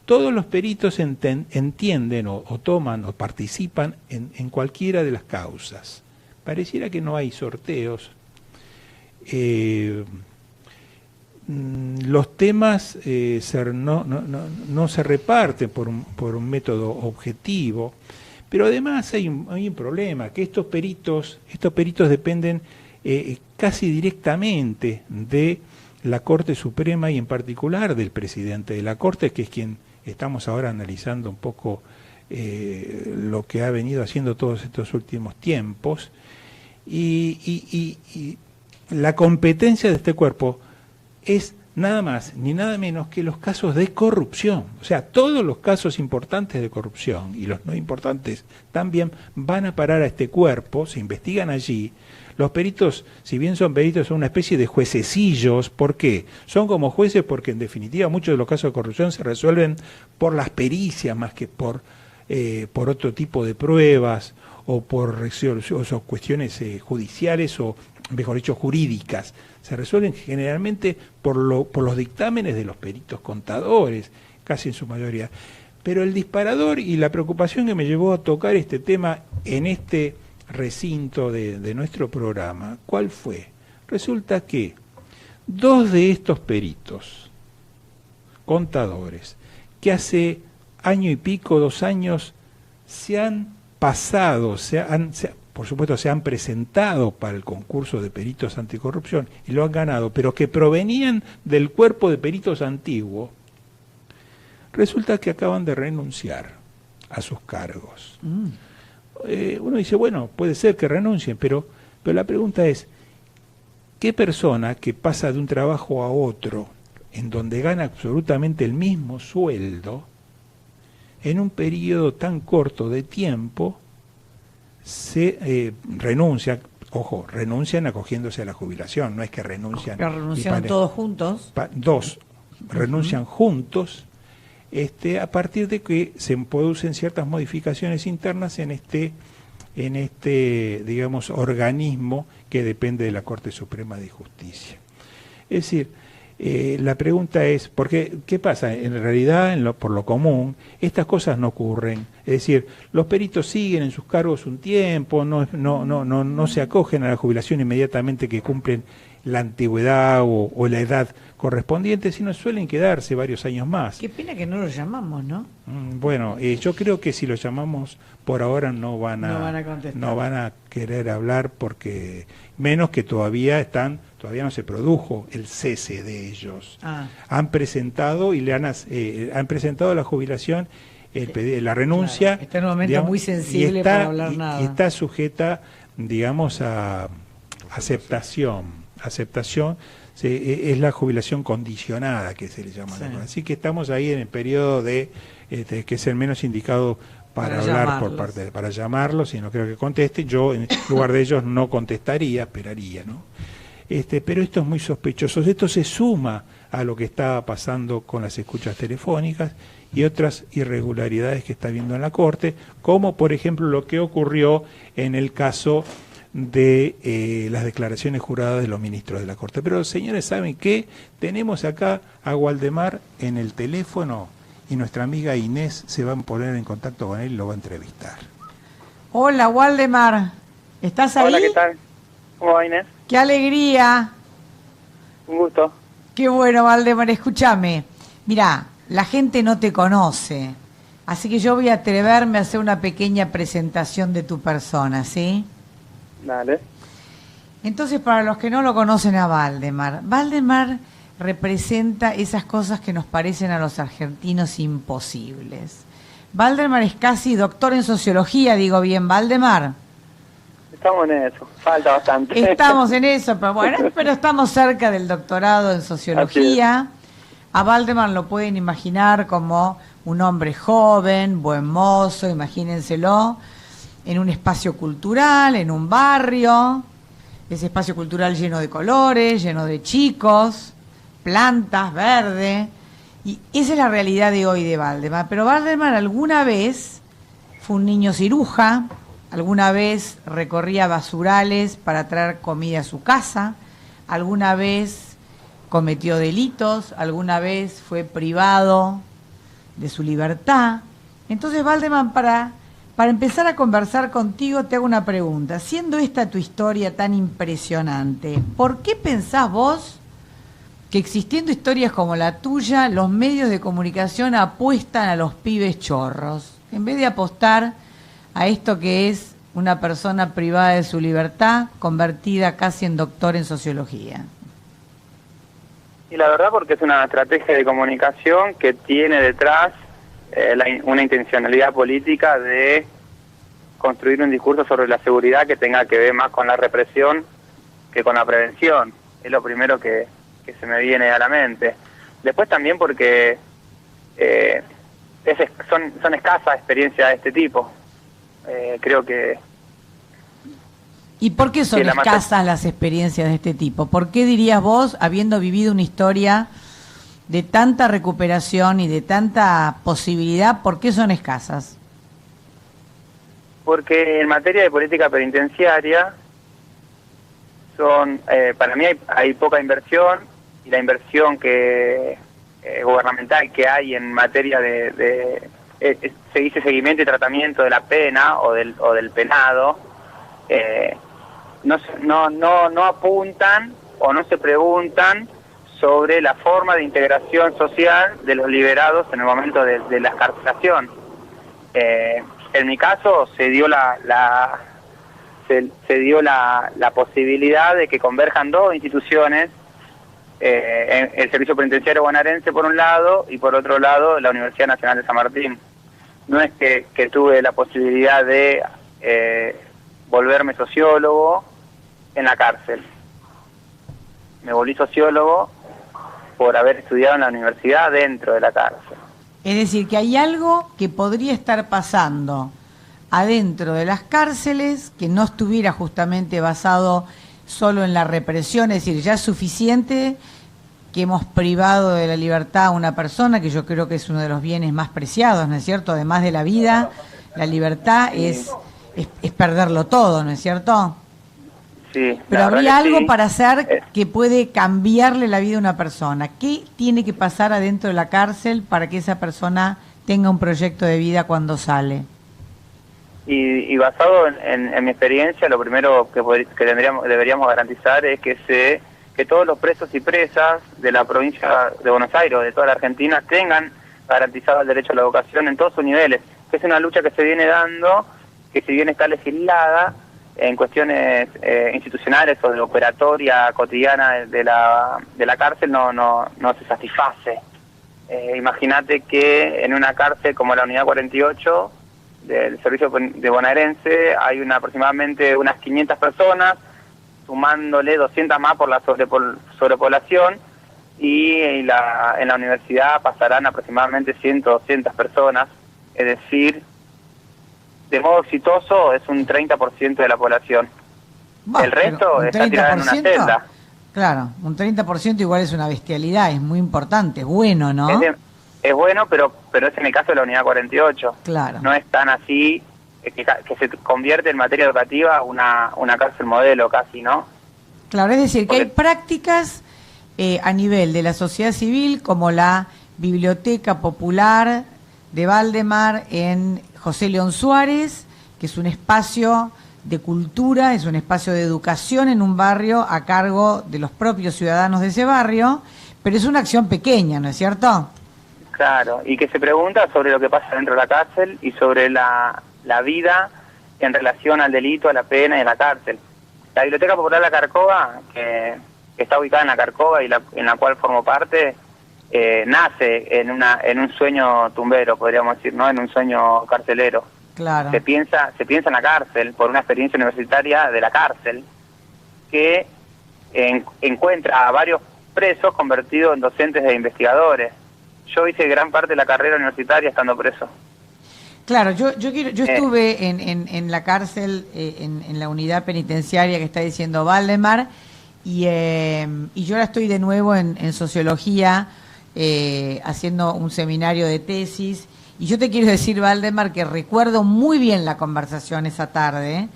Speaker 1: todos los peritos entienden o toman o participan en cualquiera de las causas. Pareciera que no hay sorteos. Los temas no se reparten por un método objetivo, pero además hay un problema, que estos peritos dependen casi directamente de la Corte Suprema y en particular del presidente de la Corte, que es quien estamos ahora analizando un poco lo que ha venido haciendo todos estos últimos tiempos, y la competencia de este cuerpo es nada más ni nada menos que los casos de corrupción. O sea, todos los casos importantes de corrupción y los no importantes también van a parar a este cuerpo, se investigan allí. Los peritos, si bien son peritos, son una especie de juececillos. ¿Por qué? Son como jueces porque en definitiva muchos de los casos de corrupción se resuelven por las pericias más que por otro tipo de pruebas o por cuestiones judiciales o, mejor dicho, jurídicas. Se resuelven generalmente por los dictámenes de los peritos contadores, casi en su mayoría. Pero el disparador y la preocupación que me llevó a tocar este tema en este recinto de nuestro programa, ¿cuál fue? Resulta que 2 de estos peritos contadores, que hace año y pico, 2 años, se han pasado, por supuesto se han presentado para el concurso de peritos anticorrupción y lo han ganado, pero que provenían del cuerpo de peritos antiguo, resulta que acaban de renunciar a sus cargos. Uno dice, bueno, puede ser que renuncien, pero la pregunta es, ¿qué persona que pasa de un trabajo a otro, en donde gana absolutamente el mismo sueldo, en un periodo tan corto de tiempo, se renuncia? Ojo, renuncian acogiéndose a la jubilación, no es que renuncian.
Speaker 2: ¿Pero renuncian todos juntos? 2
Speaker 1: renuncian juntos, a partir de que se producen ciertas modificaciones internas en este digamos, organismo que depende de la Corte Suprema de Justicia. Es decir, la pregunta es, porque ¿qué pasa? En realidad, por lo común, estas cosas no ocurren. Es decir, los peritos siguen en sus cargos un tiempo, no se acogen a la jubilación inmediatamente que cumplen la antigüedad o la edad correspondiente, sino suelen quedarse varios años más.
Speaker 2: Qué pena que no lo llamamos, ¿no?
Speaker 1: Bueno, yo creo que si lo llamamos por ahora no van a querer hablar, porque menos que todavía no se produjo el cese de ellos. Han presentado y han presentado la jubilación, la renuncia.
Speaker 2: Claro, está en un momento, digamos, muy sensible para hablar nada.
Speaker 1: Y está sujeta, digamos, a aceptación. Es la jubilación condicionada que se le llama. Sí. Así que estamos ahí en el periodo de que es el menos indicado para hablar por parte para llamarlos, y no creo que conteste. Yo en lugar de ellos no contestaría, esperaría, ¿no? Pero esto es muy sospechoso. Esto se suma a lo que estaba pasando con las escuchas telefónicas y otras irregularidades que está viendo en la Corte, como por ejemplo lo que ocurrió en el caso de las declaraciones juradas de los ministros de la Corte. Pero, señores, ¿saben qué? Tenemos acá a Waldemar en el teléfono y nuestra amiga Inés se va a poner en contacto con él y lo va a entrevistar.
Speaker 2: Hola, Waldemar. ¿Estás ahí?
Speaker 12: Hola, ¿qué tal? ¿Cómo va, Inés?
Speaker 2: ¡Qué alegría!
Speaker 12: Un gusto.
Speaker 2: Qué bueno, Waldemar. Escúchame. Mirá, la gente no te conoce, así que yo voy a atreverme a hacer una pequeña presentación de tu persona, ¿sí?
Speaker 12: Dale.
Speaker 2: Entonces, para los que no lo conocen a Waldemar representa esas cosas que nos parecen a los argentinos imposibles. Waldemar es casi doctor en sociología, digo bien, Waldemar.
Speaker 12: Estamos en eso, falta bastante.
Speaker 2: Estamos en eso, pero bueno, pero estamos cerca del doctorado en sociología. A Waldemar lo pueden imaginar como un hombre joven, buen mozo, imagínenselo, en un espacio cultural, en un barrio, ese espacio cultural lleno de colores, lleno de chicos, plantas, verde, y esa es la realidad de hoy de Waldemar. Pero Waldemar alguna vez fue un niño ciruja, alguna vez recorría basurales para traer comida a su casa, alguna vez cometió delitos, alguna vez fue privado de su libertad. Entonces, Valdemar, para empezar a conversar contigo, te hago una pregunta. Siendo esta tu historia tan impresionante, ¿por qué pensás vos que existiendo historias como la tuya, los medios de comunicación apuestan a los pibes chorros, en vez de apostar a esto que es una persona privada de su libertad, convertida casi en doctor en sociología?
Speaker 12: Y la verdad porque es una estrategia de comunicación que tiene detrás una intencionalidad política de construir un discurso sobre la seguridad que tenga que ver más con la represión que con la prevención. Es lo primero que se me viene a la mente. Después también porque son escasas experiencias de este tipo. Creo que...
Speaker 2: ¿Y por qué son escasas las experiencias de este tipo? ¿Por qué dirías vos, habiendo vivido una historia de tanta recuperación y de tanta posibilidad, por qué son escasas?
Speaker 12: Porque en materia de política penitenciaria para mí hay poca inversión, y la inversión gubernamental que hay en materia se dice seguimiento y tratamiento de la pena o del penado, no apuntan o no se preguntan sobre la forma de integración social de los liberados en el momento de la excarcelación. En mi caso se dio la posibilidad de que converjan dos instituciones, el Servicio Penitenciario Bonaerense por un lado y por otro lado la Universidad Nacional de San Martín. No es que tuve la posibilidad de volverme sociólogo en la cárcel. Me volví sociólogo por haber estudiado en la universidad dentro de la cárcel.
Speaker 2: Es decir, que hay algo que podría estar pasando adentro de las cárceles que no estuviera justamente basado solo en la represión, es decir, ya es suficiente que hemos privado de la libertad a una persona, que yo creo que es uno de los bienes más preciados, ¿no es cierto? Además de la vida, la libertad es perderlo todo, ¿no es cierto?
Speaker 12: Sí.
Speaker 2: Pero habría algo
Speaker 12: sí.
Speaker 2: para hacer que puede cambiarle la vida a una persona. ¿Qué tiene que pasar adentro de la cárcel para que esa persona tenga un proyecto de vida cuando sale?
Speaker 12: Y basado en mi experiencia, lo primero que deberíamos garantizar es que todos los presos y presas de la provincia de Buenos Aires, de toda la Argentina, tengan garantizado el derecho a la educación en todos sus niveles. Que es una lucha que se viene dando, que si bien está legislada en cuestiones institucionales o de operatoria cotidiana de la cárcel, no se satisface. Imagínate que en una cárcel como la Unidad 48 del Servicio de Bonaerense hay aproximadamente unas 500 personas, sumándole 200 más por la sobrepoblación, y en la universidad pasarán aproximadamente 100 o 200 personas, es decir, de modo exitoso es un 30% de la población. El resto está tirado en una celda.
Speaker 2: Claro, un 30% igual es una bestialidad, es muy importante, es bueno, ¿no?
Speaker 12: Es bueno, pero es en el caso de la Unidad 48.
Speaker 2: Claro.
Speaker 12: No es tan así, que se convierte en materia educativa una cárcel modelo casi, ¿no?
Speaker 2: Claro, es decir, que hay prácticas a nivel de la sociedad civil, como la Biblioteca Popular de Valdemar en José León Suárez, que es un espacio de cultura, es un espacio de educación en un barrio a cargo de los propios ciudadanos de ese barrio, pero es una acción pequeña, ¿no es cierto?
Speaker 12: Claro, y que se pregunta sobre lo que pasa dentro de la cárcel y sobre la vida en relación al delito, a la pena y a la cárcel. La Biblioteca Popular La Carcova, que está ubicada en La Carcova y en la cual formo parte, nace en un sueño tumbero, podríamos decir, ¿no? En un sueño carcelero.
Speaker 2: Claro.
Speaker 12: Se piensa en la cárcel por una experiencia universitaria de la cárcel que encuentra a varios presos convertidos en docentes e investigadores. Yo hice gran parte de la carrera universitaria estando preso.
Speaker 2: Claro, yo estuve en la cárcel, en la unidad penitenciaria que está diciendo Valdemar, y yo ahora estoy de nuevo en sociología, haciendo un seminario de tesis, y yo te quiero decir, Valdemar, que recuerdo muy bien la conversación esa tarde.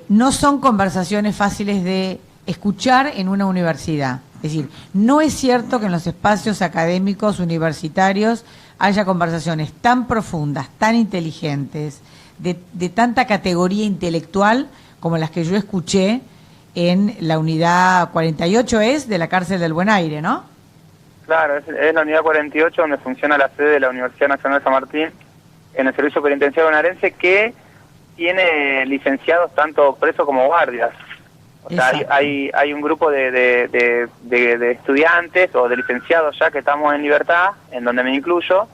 Speaker 2: No son conversaciones fáciles de escuchar en una universidad. Es decir, no es cierto que en los espacios académicos universitarios haya conversaciones tan profundas, tan inteligentes, de tanta categoría intelectual como las que yo escuché en la unidad 48 de la cárcel del Buen Aire, ¿no?
Speaker 12: Claro, es la unidad 48 donde funciona la sede de la Universidad Nacional de San Martín en el Servicio Penitenciario Bonaerense, que tiene licenciados tanto presos como guardias. O sea, hay un grupo de estudiantes o de licenciados ya que estamos en libertad, en donde me incluyo,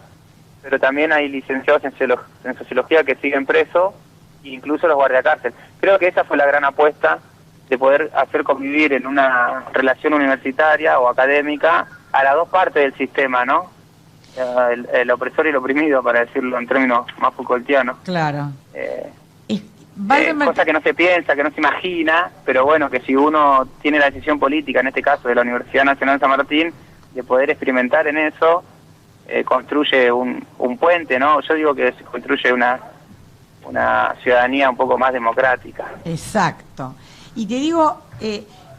Speaker 12: pero también hay licenciados en sociología que siguen presos, incluso los guardiacárcel. Creo que esa fue la gran apuesta de poder hacer convivir en una relación universitaria o académica a las dos partes del sistema, ¿no? El opresor y el oprimido, para decirlo en términos más Foucaultianos.
Speaker 2: Claro.
Speaker 12: Cosa que no se piensa, que no se imagina, pero bueno, que si uno tiene la decisión política, en este caso de la Universidad Nacional de San Martín, de poder experimentar en eso, construye un puente, ¿no? Yo digo que se construye una ciudadanía un poco más democrática.
Speaker 2: Exacto. Y te digo,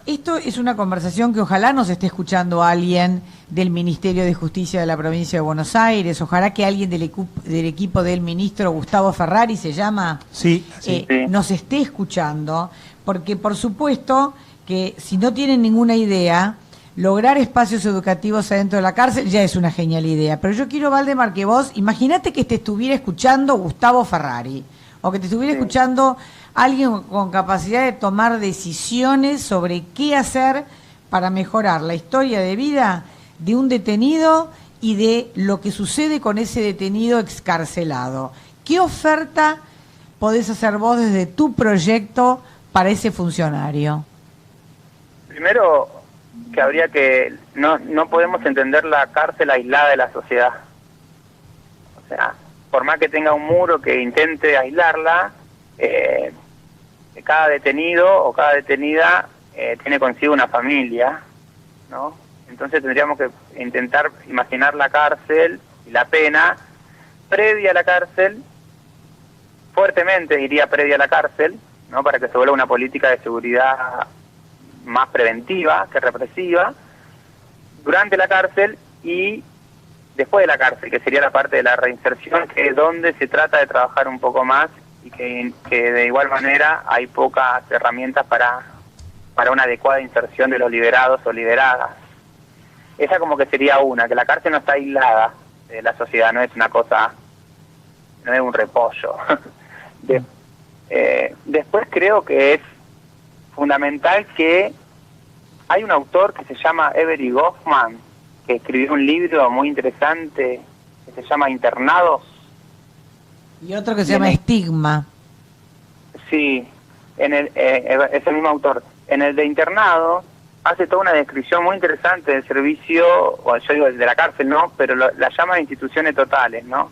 Speaker 2: esto es una conversación que ojalá nos esté escuchando alguien del Ministerio de Justicia de la Provincia de Buenos Aires, ojalá que alguien del equipo del ministro Gustavo Ferrari, se llama,
Speaker 1: sí.
Speaker 2: Nos esté escuchando, porque por supuesto que si no tienen ninguna idea, lograr espacios educativos adentro de la cárcel ya es una genial idea. Pero yo quiero, Valdemar, que vos, imagínate que te estuviera escuchando Gustavo Ferrari, o que te estuviera escuchando alguien con capacidad de tomar decisiones sobre qué hacer para mejorar la historia de vida de un detenido y de lo que sucede con ese detenido excarcelado. ¿Qué oferta podés hacer vos desde tu proyecto para ese funcionario?
Speaker 12: Primero, que habría que... No podemos entender la cárcel aislada de la sociedad. O sea, por más que tenga un muro que intente aislarla, cada detenido o cada detenida tiene consigo una familia, ¿no? Entonces tendríamos que intentar imaginar la cárcel y la pena previa a la cárcel, fuertemente iría previa a la cárcel, ¿no? Para que se vuelva una política de seguridad más preventiva que represiva, durante la cárcel y después de la cárcel, que sería la parte de la reinserción, que es donde se trata de trabajar un poco más y que de igual manera hay pocas herramientas para una adecuada inserción de los liberados o liberadas. Esa como que sería una, que la cárcel no está aislada de la sociedad, no es una cosa, no es un repollo. Después creo que es fundamental que hay un autor que se llama Avery Goffman, que escribió un libro muy interesante que se llama Internados.
Speaker 2: Y otro que se llama Estigma.
Speaker 12: Sí, es el mismo autor. En el de Internados hace toda una descripción muy interesante del servicio, o yo digo de la cárcel, ¿no? Pero la llama de instituciones totales, ¿no?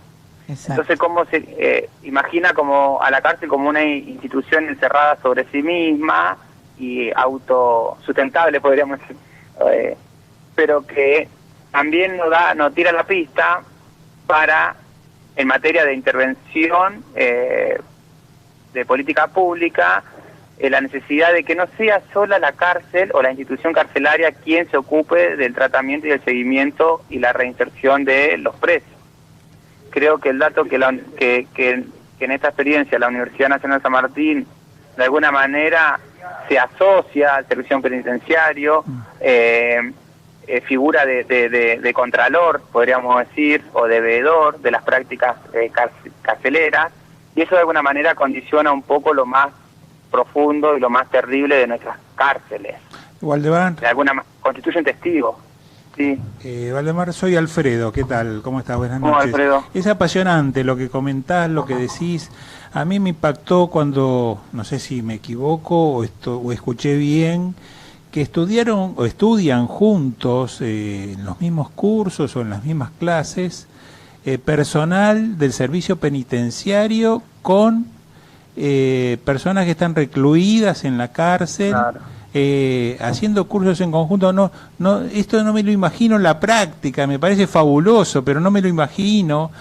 Speaker 12: Exacto. Entonces, cómo se imagina como a la cárcel como una institución encerrada sobre sí misma y autosustentable, podríamos decir, pero que también nos tira la pista para, en materia de intervención de política pública, la necesidad de que no sea sola la cárcel o la institución carcelaria quien se ocupe del tratamiento y el seguimiento y la reinserción de los presos. Creo que el dato que en esta experiencia la Universidad Nacional de San Martín de alguna manera se asocia al servicio penitenciario, figura de contralor, podríamos decir, o de veedor de las prácticas carceleras, y eso de alguna manera condiciona un poco lo más profundo y lo más terrible de nuestras cárceles.
Speaker 1: Valdemar.
Speaker 12: De alguna constituye un testigo. Sí.
Speaker 1: Valdemar, soy Alfredo, ¿qué tal? ¿Cómo estás? Buenas noches.
Speaker 12: Alfredo.
Speaker 1: Es apasionante lo que comentás, lo que decís. A mí me impactó cuando, no sé si me equivoco o escuché bien, que estudiaron o estudian juntos en los mismos cursos o en las mismas clases personal del servicio penitenciario con personas que están recluidas en la cárcel. Claro. Haciendo cursos en conjunto. Esto no me lo imagino en la práctica, me parece fabuloso, pero no me lo imagino.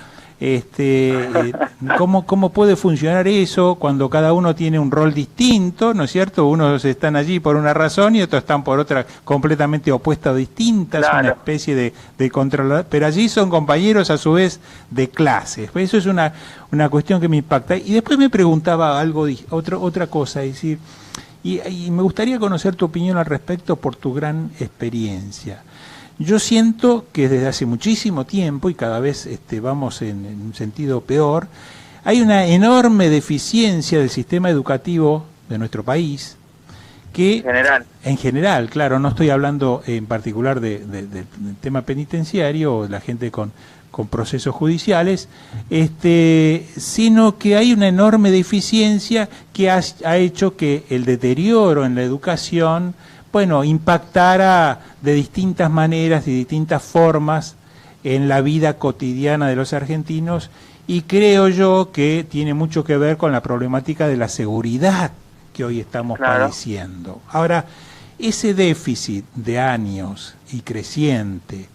Speaker 1: ¿Cómo puede funcionar eso cuando cada uno tiene un rol distinto, ¿no es cierto? Unos están allí por una razón y otros están por otra completamente opuesta o distinta, es una especie de controlador, pero allí son compañeros a su vez de clases. Eso es una cuestión que me impacta. Y después me preguntaba otra cosa, es decir, y me gustaría conocer tu opinión al respecto por tu gran experiencia. Yo siento que desde hace muchísimo tiempo, y cada vez vamos en un sentido peor, hay una enorme deficiencia del sistema educativo de nuestro país, que en general, claro, no estoy hablando en particular del tema penitenciario o de la gente con procesos judiciales, sino que hay una enorme deficiencia que ha hecho que el deterioro en la educación impactara de distintas maneras y distintas formas en la vida cotidiana de los argentinos, y creo yo que tiene mucho que ver con la problemática de la seguridad que hoy estamos padeciendo. Ahora, ese déficit de años y creciente,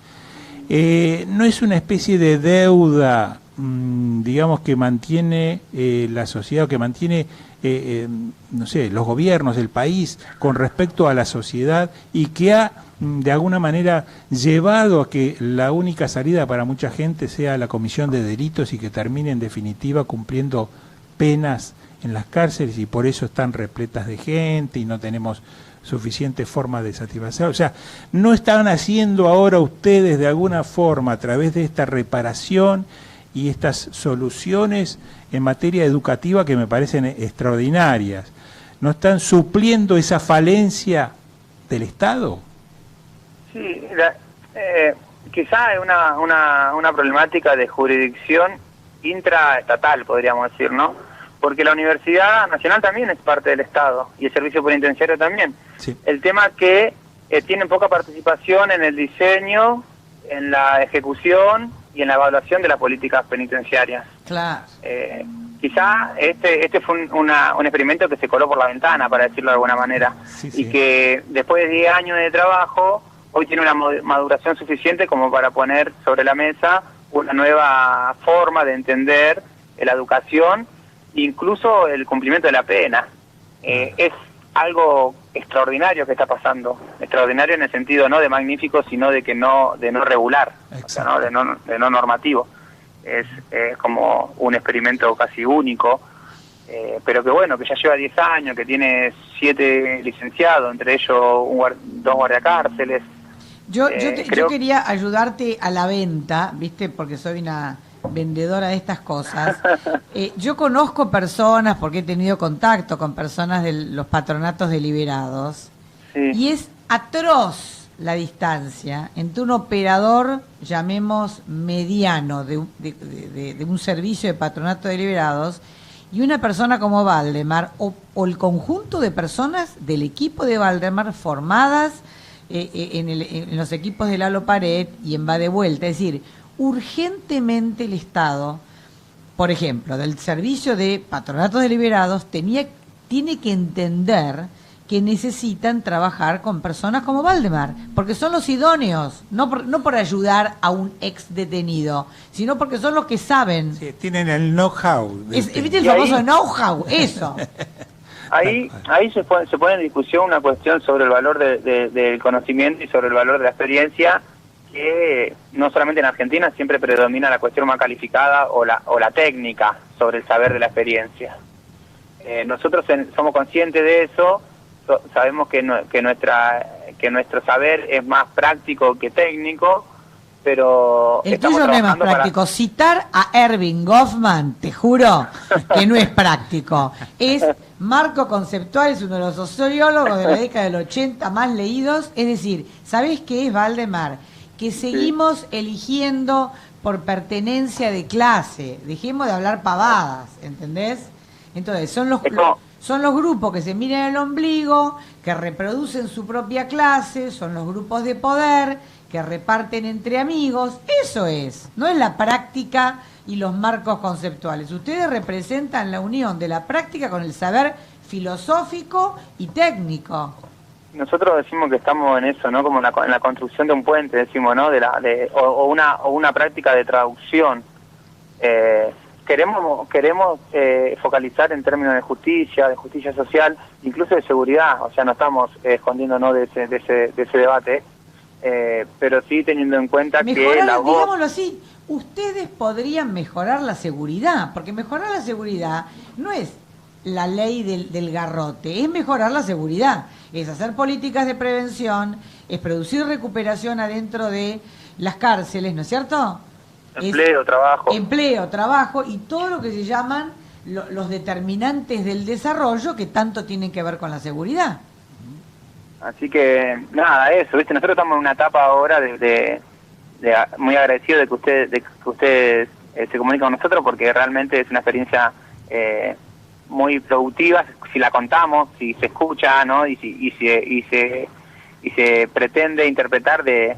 Speaker 1: ¿no es una especie de deuda, digamos, que mantiene la sociedad, que mantiene los gobiernos del país con respecto a la sociedad, y que ha de alguna manera llevado a que la única salida para mucha gente sea la comisión de delitos y que termine en definitiva cumpliendo penas en las cárceles, y por eso están repletas de gente y no tenemos suficiente forma de satisfacer? O sea, ¿no están haciendo ahora ustedes de alguna forma, a través de esta reparación y estas soluciones en materia educativa que me parecen extraordinarias, no están supliendo esa falencia del Estado?
Speaker 12: Sí, quizá es una problemática de jurisdicción intraestatal, podríamos decir, ¿no? Porque la Universidad Nacional también es parte del Estado y el Servicio Penitenciario también.
Speaker 1: Sí.
Speaker 12: El tema que tienen poca participación en el diseño, en la ejecución y en la evaluación de las políticas penitenciarias.
Speaker 2: Claro.
Speaker 12: Quizá este fue un experimento que se coló por la ventana, para decirlo de alguna manera, y que después de 10 años de trabajo, hoy tiene una maduración suficiente como para poner sobre la mesa una nueva forma de entender la educación, incluso el cumplimiento de la pena. Es algo extraordinario que está pasando, extraordinario en el sentido no de magnífico, sino de no regular, o sea, ¿no? de no normativo. Es como un experimento casi único, pero que bueno, que ya lleva 10 años, que tiene 7 licenciados, entre ellos 2 guardiacárceles.
Speaker 2: Yo quería ayudarte a la venta, ¿viste? Porque soy una vendedora de estas cosas. Yo conozco personas, porque he tenido contacto con personas de los patronatos deliberados, y es atroz la distancia entre un operador, llamemos mediano, de un servicio de patronato deliberados, y una persona como Valdemar, o el conjunto de personas del equipo de Valdemar formadas en los equipos de Lalo Pared y en Va de Vuelta. Es decir, urgentemente el Estado, por ejemplo, del servicio de patronatos deliberados, tiene que entender que necesitan trabajar con personas como Valdemar, porque son los idóneos, no por ayudar a un ex detenido, sino porque son los que saben.
Speaker 1: Sí, tienen el know-how.
Speaker 2: ¿Viste el famoso know-how? Eso.
Speaker 12: Ahí se pone en discusión una cuestión sobre el valor del conocimiento y sobre el valor de la experiencia, que no solamente en Argentina siempre predomina la cuestión más calificada o la técnica sobre el saber de la experiencia. Nosotros somos conscientes de eso, sabemos que nuestro saber es más práctico que técnico, pero
Speaker 2: el tuyo no es más práctico. Citar a Erving Goffman, te juro que no es práctico. Es marco conceptual, es uno de los sociólogos de la década del 80 más leídos. Es decir, ¿sabés qué es, Valdemar? Que seguimos eligiendo por pertenencia de clase. Dejemos de hablar pavadas, ¿entendés? Entonces, son los grupos que se miran el ombligo, que reproducen su propia clase, son los grupos de poder, que reparten entre amigos. Eso es, no es la práctica y los marcos conceptuales. Ustedes representan la unión de la práctica con el saber filosófico y técnico.
Speaker 12: Nosotros decimos que estamos en eso, ¿no? Como en la construcción de un puente, decimos, ¿no? O una práctica de traducción. queremos focalizar en términos de justicia social, incluso de seguridad. O sea, no estamos escondiéndonos de ese debate, pero sí teniendo en cuenta que la voz...
Speaker 2: Digámoslo así, ustedes podrían mejorar la seguridad, porque mejorar la seguridad no es la ley del garrote, es mejorar la seguridad, es hacer políticas de prevención, es producir recuperación adentro de las cárceles, ¿no es cierto? Empleo, trabajo y todo lo que se llaman los determinantes del desarrollo que tanto tienen que ver con la seguridad.
Speaker 12: Así que, nada, eso, ¿viste? Nosotros estamos en una etapa ahora de muy agradecido de que ustedes se comuniquen con nosotros, porque realmente es una experiencia muy productiva, si la contamos, si se escucha, ¿no? Y se pretende interpretar de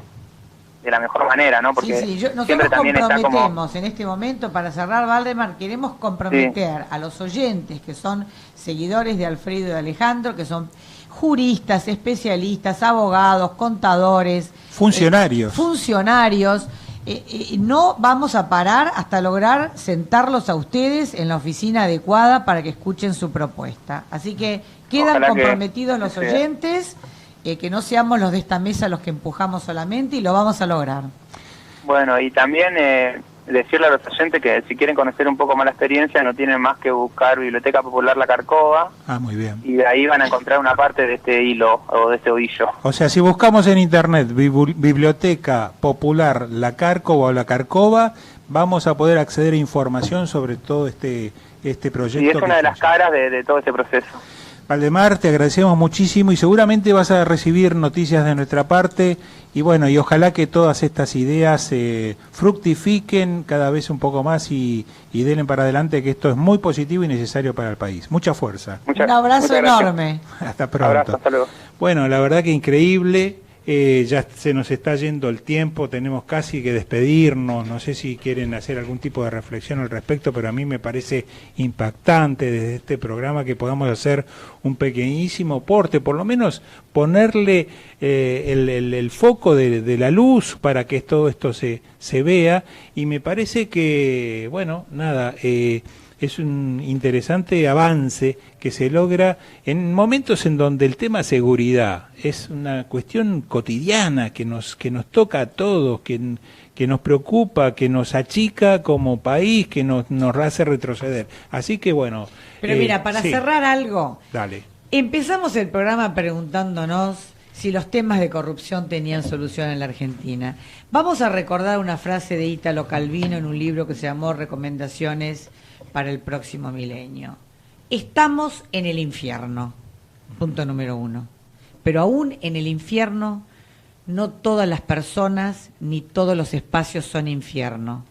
Speaker 12: la mejor manera, ¿no? Porque
Speaker 2: nosotros también comprometemos en este momento, para cerrar, Valdemar, queremos comprometer a los oyentes que son seguidores de Alfredo y de Alejandro, que son juristas, especialistas, abogados, contadores, funcionarios. No vamos a parar hasta lograr sentarlos a ustedes en la oficina adecuada para que escuchen su propuesta. Así que quedan comprometidos los oyentes, que no seamos los de esta mesa los que empujamos solamente, y lo vamos a lograr.
Speaker 12: Bueno, y también decirle a los oyentes que si quieren conocer un poco más la experiencia, no tienen más que buscar Biblioteca Popular La Carcova.
Speaker 1: Muy bien.
Speaker 12: Y de ahí van a encontrar una parte de este hilo, o de este ovillo.
Speaker 1: O sea, si buscamos en internet Biblioteca Popular La Carcova o La Carcova, vamos a poder acceder a información sobre todo este proyecto.
Speaker 12: Y es una de las caras de todo este proceso.
Speaker 1: Valdemar, te agradecemos muchísimo y seguramente vas a recibir noticias de nuestra parte, y bueno, y ojalá que todas estas ideas fructifiquen cada vez un poco más y den para adelante, que esto es muy positivo y necesario para el país. Mucha fuerza.
Speaker 2: Un abrazo enorme.
Speaker 1: Hasta pronto.
Speaker 12: Abrazo, hasta luego.
Speaker 1: Bueno, la verdad que increíble. Ya se nos está yendo el tiempo, tenemos casi que despedirnos. No sé si quieren hacer algún tipo de reflexión al respecto, pero a mí me parece impactante desde este programa que podamos hacer un pequeñísimo aporte, por lo menos ponerle el foco de la luz para que todo esto se vea, y me parece que, bueno, nada, es un interesante avance que se logra en momentos en donde el tema seguridad es una cuestión cotidiana que nos toca a todos, que nos preocupa, que nos achica como país, que nos hace retroceder. Así que bueno.
Speaker 2: Pero mira, para cerrar algo,
Speaker 1: dale.
Speaker 2: Empezamos el programa preguntándonos si los temas de corrupción tenían solución en la Argentina. Vamos a recordar una frase de Ítalo Calvino en un libro que se llamó Recomendaciones para el próximo milenio. Estamos en el infierno, punto número 1. Pero aún en el infierno, no todas las personas ni todos los espacios son infierno.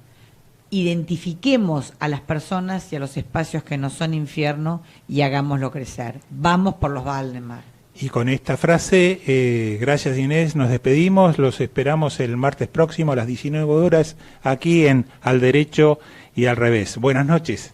Speaker 2: Identifiquemos a las personas y a los espacios que no son infierno y hagámoslo crecer. Vamos por los Valdemar.
Speaker 1: Y con esta frase, gracias Inés, nos despedimos. Los esperamos el martes próximo a las 19 horas aquí en Al Derecho y al Revés. Buenas noches.